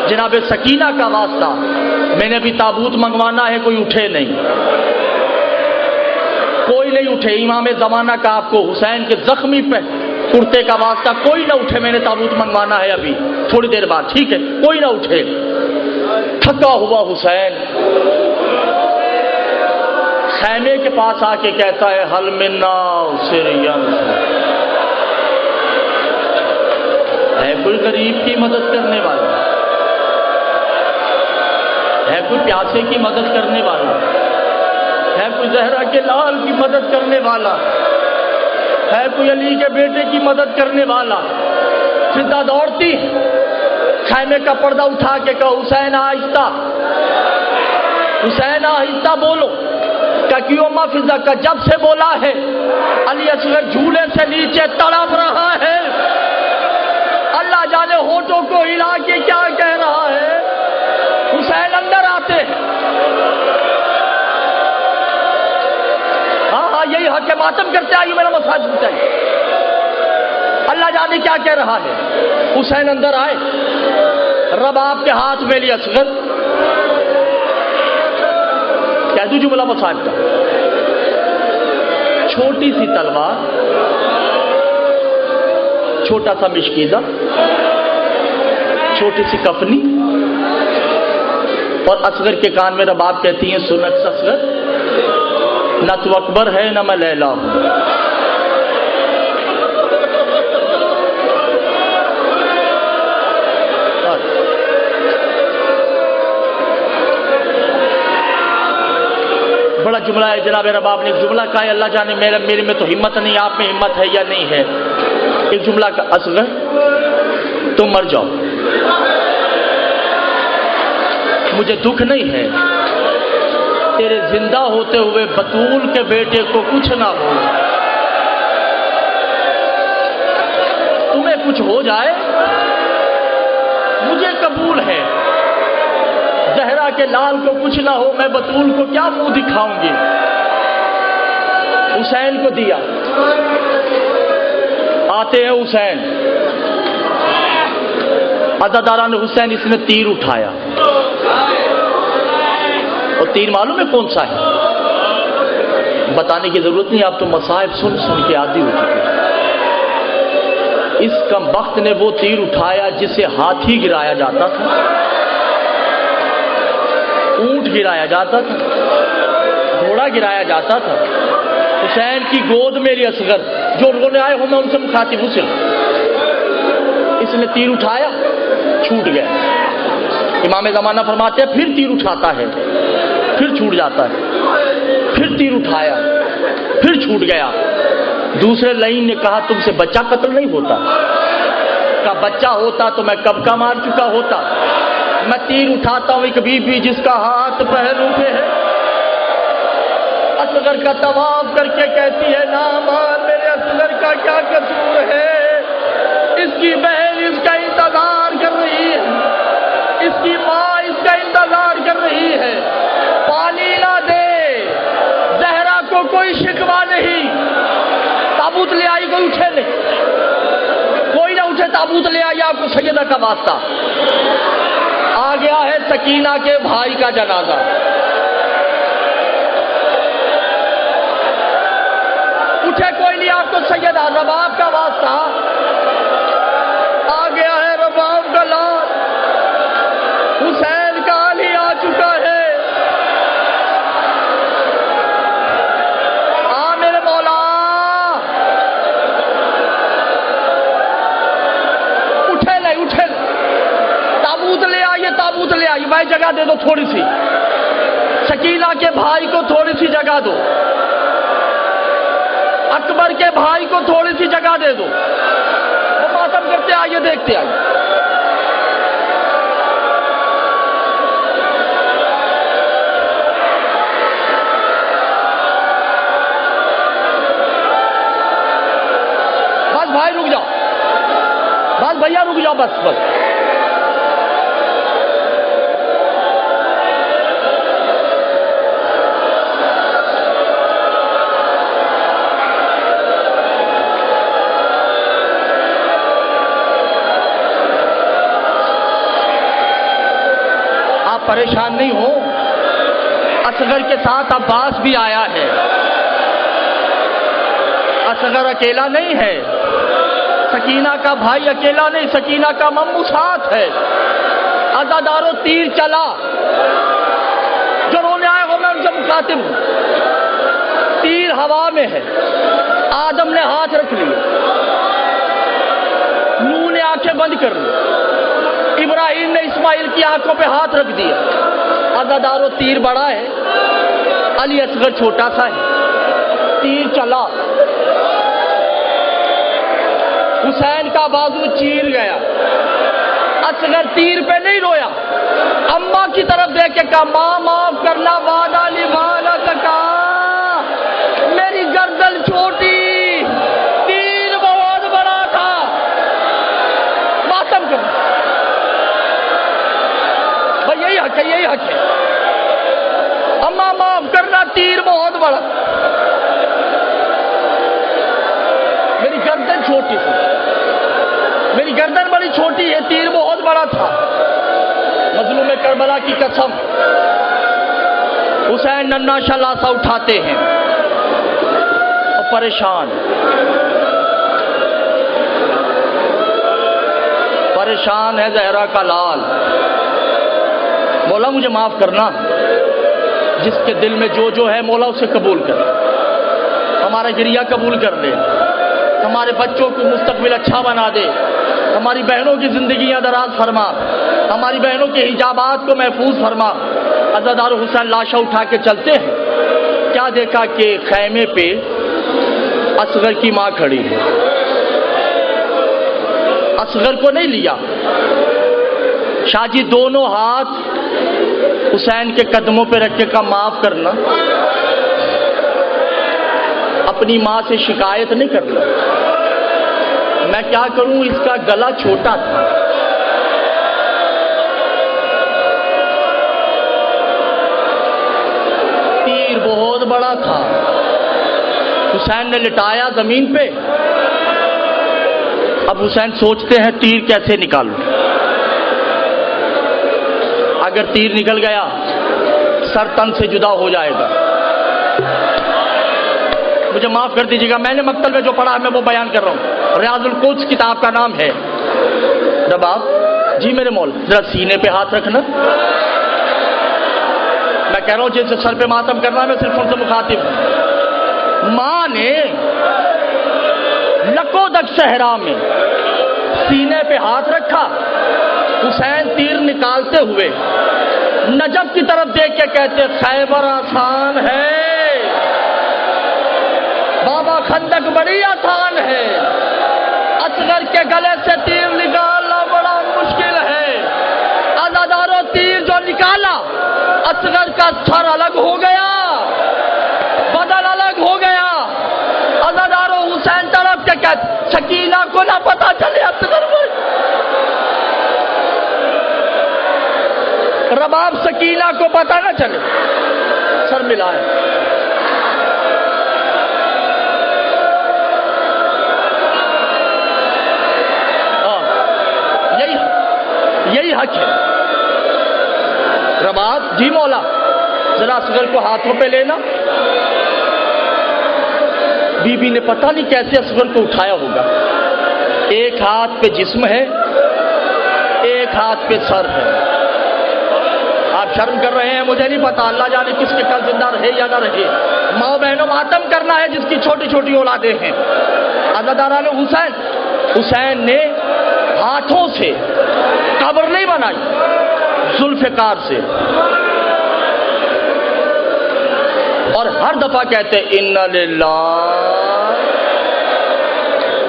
Speaker 1: جناب سکینہ کا واسطہ، میں نے بھی تابوت منگوانا ہے، کوئی اٹھے نہیں، کوئی نہیں اٹھے، امام زمانہ کا آپ کو حسین کے زخمی پہ کرتے کا واسطہ، کوئی نہ اٹھے، میں نے تابوت منگوانا ہے ابھی تھوڑی دیر بعد، ٹھیک ہے، کوئی نہ اٹھے۔ تھکا ہوا حسین خیمے کے پاس آ کے کہتا ہے حل منا سرین، ہے کوئی غریب کی مدد کرنے والا، ہے کوئی پیاسے کی مدد کرنے والا، ہے کوئی زہرا کے لال کی مدد کرنے والا، ہے کوئی علی کے بیٹے کی مدد کرنے والا؟ فضا دوڑتی خیمے کا پردہ اٹھا کے کہا حسین آہستہ، حسین آہستہ بولو۔ کہ کیوں ماں فضا کا جب سے بولا ہے علی اصغر جھولے سے نیچے تڑپ رہا ہے، اللہ جانے ہونٹوں کو ہلا کے کیا کہہ رہا ہے۔ حسین اندر آتے ہیں، ہاں یہی حق ہے، ماتم کرتے آئیے، میرا مساج چاہیے، اللہ جانے کیا کہہ رہا ہے۔ حسین اندر آئے، رباب کے ہاتھ میں علی اصغر، کہہ دوں جملہ مساج کا، چھوٹی سی تلوار، چھوٹا سا مشکیزہ، چھوٹی سی کفنی، اور اصغر کے کان میں رباب کہتی ہیں سنت اصغر، نہ تو اکبر ہے نہ میں لیلا ہوں۔ بڑا جملہ ہے جناب رباب نے، ایک جملہ کہا ہے اللہ جانے میرے میں تو ہمت نہیں، آپ میں ہمت ہے یا نہیں ہے۔ ایک جملہ کا اصغر تم مر جاؤ، مجھے دکھ نہیں ہے، تیرے زندہ ہوتے ہوئے بطول کے بیٹے کو کچھ نہ ہو، تمہیں کچھ ہو جائے مجھے قبول ہے، زہرا کے لال کو کچھ نہ ہو، میں بطول کو کیا منہ دکھاؤں گی۔ حسین کو دیا، آتے ہیں حسین، عزاداران حسین، اس نے تیر اٹھایا، اور تیر معلوم ہے کون سا ہے؟ بتانے کی ضرورت نہیں، آپ تو مصائب سن سن کے عادی ہو چکے ہیں۔ اس کم بخت نے وہ تیر اٹھایا جسے ہاتھی گرایا جاتا تھا، اونٹ گرایا جاتا تھا، گھوڑا گرایا جاتا تھا، حسین کی گود میری اصغر، جو انہوں نے آئے ہوں میں ان سے مخاطب ہوں صرف۔ اس نے تیر اٹھایا، چھوٹ گیا۔ امام زمانہ فرماتے ہیں پھر تیر اٹھاتا ہے، پھر چھوٹ جاتا ہے، پھر تیر اٹھایا، پھر چھوٹ گیا۔ دوسرے لائن نے کہا تم سے بچہ قتل نہیں ہوتا؟ کا بچہ ہوتا تو میں کب کا مار چکا ہوتا۔ میں تیر اٹھاتا ہوں ایک بی بی جس کا ہاتھ پہلو پہ ہے، اصغر کا طواف کر کے کہتی ہے نامان میرے اصغر کا کیا قصور ہے، اس کی بہن اس کا انتظار کر رہی ہے، اس کی ماں اس کا انتظار کر رہی ہے، پانی نہ دے۔ زہرا کو کوئی شکوہ نہیں، تابوت لے آئی، کوئی اٹھے نہیں، کوئی نہ اٹھے، تابوت لے آئی، آپ کو سیدہ کا واسطہ۔ آ گیا ہے سکینہ کے بھائی کا جنازہ، اٹھے کوئی نہیں، آپ کو سیدہ رباب کا واسطہ۔ آ گیا ہے رباب کا لال، حسین کا علی آ چکا ہے۔ آ میرے مولا، اٹھے نہیں، اٹھے نہیں، تابوت لے آئیے، تابوت لے آئیے، بھائی جگہ دے دو تھوڑی سی، شکیلہ کے بھائی کو تھوڑی سی جگہ دو، اکبر کے بھائی کو تھوڑی سی جگہ دے دو، وہ ماتم کرتے آئیے، دیکھتے آئیے۔ بس بھائی رک جاؤ، بس بھیا رک جاؤ، بس بس۔ پریشان نہیں ہو، اصغر کے ساتھ عباس بھی آیا ہے، اصغر اکیلا نہیں ہے، سکینہ کا بھائی اکیلا نہیں، سکینہ کا ممو ساتھ ہے۔ عزادارو تیر چلا، جو رونے آئے ہو میں ان سے مخاطب ہوں، تیر ہوا میں ہے، آدم نے ہاتھ رکھ لیا، نوح نے آنکھیں بند کر لی، ابراہیم نے اسماعیل کی آنکھوں پہ ہاتھ رکھ دیا۔ عزادارو تیر بڑا ہے، علی اصغر چھوٹا سا ہے، تیر چلا، حسین کا بازو چیر گیا، اصغر تیر پہ نہیں رویا، اماں کی طرف دیکھ کے کہا ماں معاف کرنا، وعدہ نبھانا سکا، میری گردن چھوٹی، تیر بہت بڑا تھا، ماتم کرنا۔ بھائی یہی حق ہے، یہی حق ہے، اماں معاف کرنا، تیر بہت بڑا، میری گردن چھوٹی تھی، میری گردن بڑی چھوٹی ہے، تیر بہت بڑا تھا۔ مظلوم کربلا کی قسم، حسین ننھا سا لاسا اٹھاتے ہیں اور پریشان ہے زہرا کا لال۔ مولا مجھے معاف کرنا، جس کے دل میں جو ہے مولا اسے قبول کر، ہمارا ذریعہ قبول کر لے، ہمارے بچوں کو مستقبل اچھا بنا دے، ہماری بہنوں کی زندگیاں دراز فرما، ہماری بہنوں کے حجابات کو محفوظ فرما۔ عزادار حسین لاشا اٹھا کے چلتے ہیں، کیا دیکھا کہ خیمے پہ اصغر کی ماں کھڑی ہے، اصغر کو نہیں لیا، شاہ جی دونوں ہاتھ حسین کے قدموں پہ رکھ کے کہا معاف کرنا، اپنی ماں سے شکایت نہیں کرنا، میں کیا کروں، اس کا گلا چھوٹا تھا، تیر بہت بڑا تھا۔ حسین نے لٹایا زمین پہ، اب حسین سوچتے ہیں تیر کیسے نکالوں، اگر تیر نکل گیا سر تن سے جدا ہو جائے گا، مجھے معاف کر دیجیے گا، میں نے مقتل میں جو پڑھا ہے میں وہ بیان کر رہا ہوں، ریاض القدس کتاب کا نام ہے۔ رباب جی میرے مولا ذرا سینے پہ ہاتھ رکھنا، میں کہہ رہا ہوں جیسے سر پہ ماتم کرنا ہے، میں صرف ان سے مخاطب ہوں، ماں نے لکودک صحرا میں سینے پہ ہاتھ رکھا، حسین تیر نکالتے ہوئے نجف کی طرف دیکھ کے کہتے خیبر آسان ہے، بابا خندق بڑی آسان ہے، اصغر کے گلے سے تیر نکالنا بڑا مشکل ہے۔ عزادارو تیر جو نکالا اصغر کا سر الگ ہو گیا، بدن الگ ہو گیا۔ عزادارو حسین طرف کے کہتے سکینہ کو نہ پتا چلے اصغر کو، رباب سکینہ کو پتا نہ چلے، سر ملائے۔ یہی حق ہے۔ رباب جی مولا ذرا اصغر کو ہاتھوں پہ لینا۔ بی بی نے پتہ نہیں کیسے اصغر کو اٹھایا ہوگا، ایک ہاتھ پہ جسم ہے، ایک ہاتھ پہ سر ہے۔ آپ شرم کر رہے ہیں، مجھے نہیں پتا، اللہ جانے کس کے کل زندہ رہے یا نہ رہے۔ ماں بہنوں ماتم کرنا ہے جس کی چھوٹی چھوٹی اولادیں ہیں۔ عزاداران حسین نے ہاتھوں سے قبر نہیں بنائی، ذوالفقار سے، اور ہر دفعہ کہتے انا للہ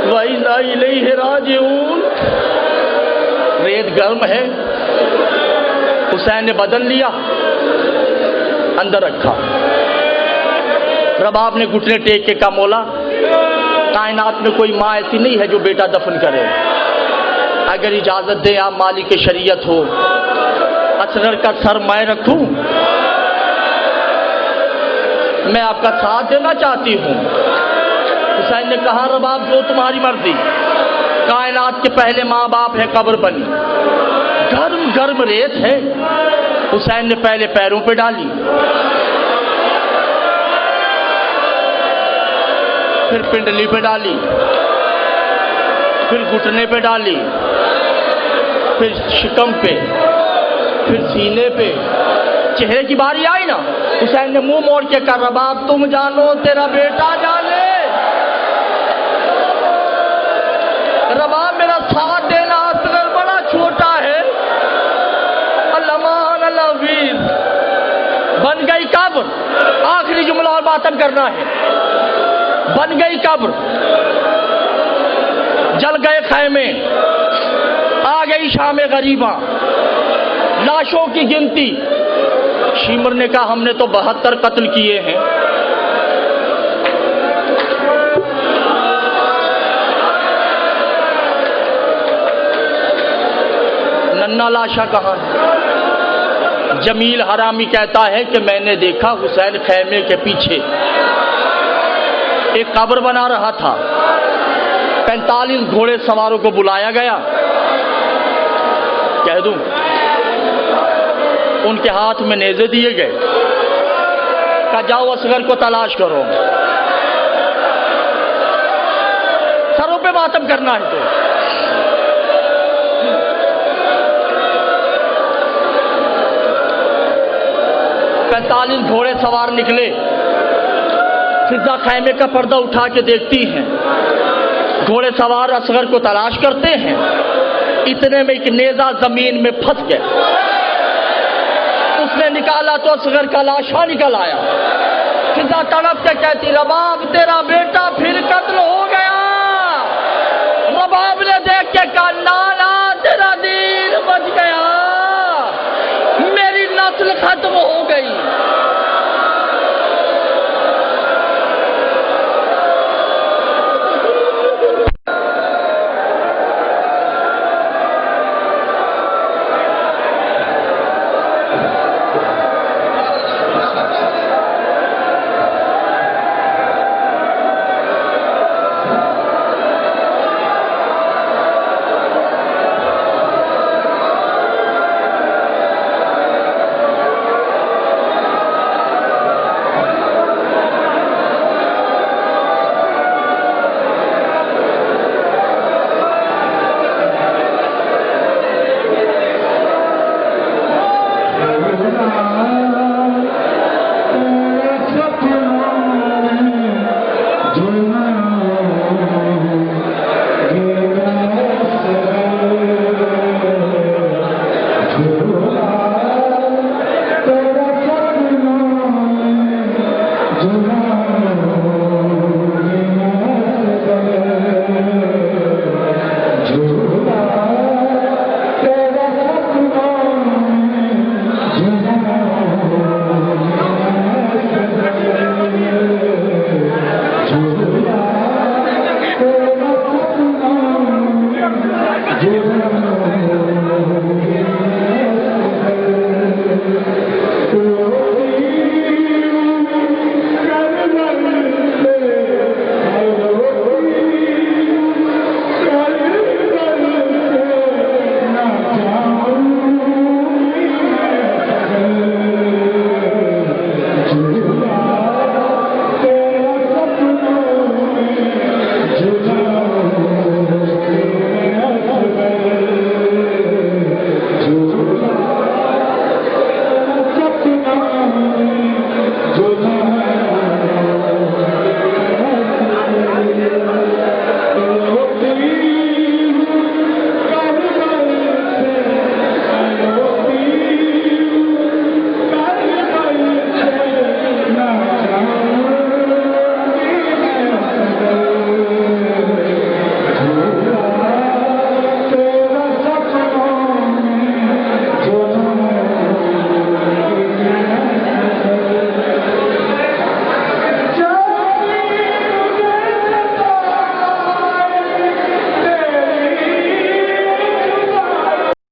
Speaker 1: و انا الیہ راجعون۔ ریت گرم ہے، حسین نے بدن لیا، اندر رکھا۔ رباب نے گھٹنے ٹیک کے کہا مولا کائنات میں کوئی ماں ایسی نہیں ہے جو بیٹا دفن کرے، اگر اجازت دے آپ مالک شریعت ہو، اصغر کا سر میں رکھوں، میں آپ کا ساتھ دینا چاہتی ہوں۔ حسین نے کہا رباب جو تمہاری مرضی، کائنات کے پہلے ماں باپ ہے، قبر بنی، گرم گرم ریت ہے۔ حسین نے پہلے پیروں پہ ڈالی، پھر پنڈلی پہ ڈالی، پھر گھٹنے پہ ڈالی، پھر شکم پہ، پھر سینے پہ۔ چہرے کی باری آئی نا، حسین نے منہ موڑ کے کہا رباب تم جانو تیرا بیٹا جانے، رباب میرا ساتھ دینا، اصغر بڑا چھوٹا ہے۔ اللہ ویر بن گئی قبر، آخری جملہ اور ماتم کرنا ہے، بن گئی قبر، جل گئے خیمے، آ گئی شام غریباں، لاشوں کی گنتی۔ شیمر نے کہا ہم نے تو 72 قتل کیے ہیں۔ ننا لاشا کہاں ہے؟ جمیل حرامی کہتا ہے کہ میں نے دیکھا حسین خیمے کے پیچھے ایک قبر بنا رہا تھا، 45 گھوڑے سواروں کو بلایا گیا، کہہ دوں ان کے ہاتھ میں نیزے دیے گئے، کہا جاؤ اصغر کو تلاش کرو، سروں پہ ماتم کرنا ہے تو۔ 45 گھوڑے سوار نکلے، فضا خیمے کا پردہ اٹھا کے دیکھتی ہیں، گھوڑے سوار اصغر کو تلاش کرتے ہیں، اتنے میں ایک نیزہ زمین میں پھنس گیا، اس نے نکالا تو اصغر کا لاشا نکل آیا۔ فضا تڑپ کے کہتی رباب تیرا بیٹا پھر قتل ہو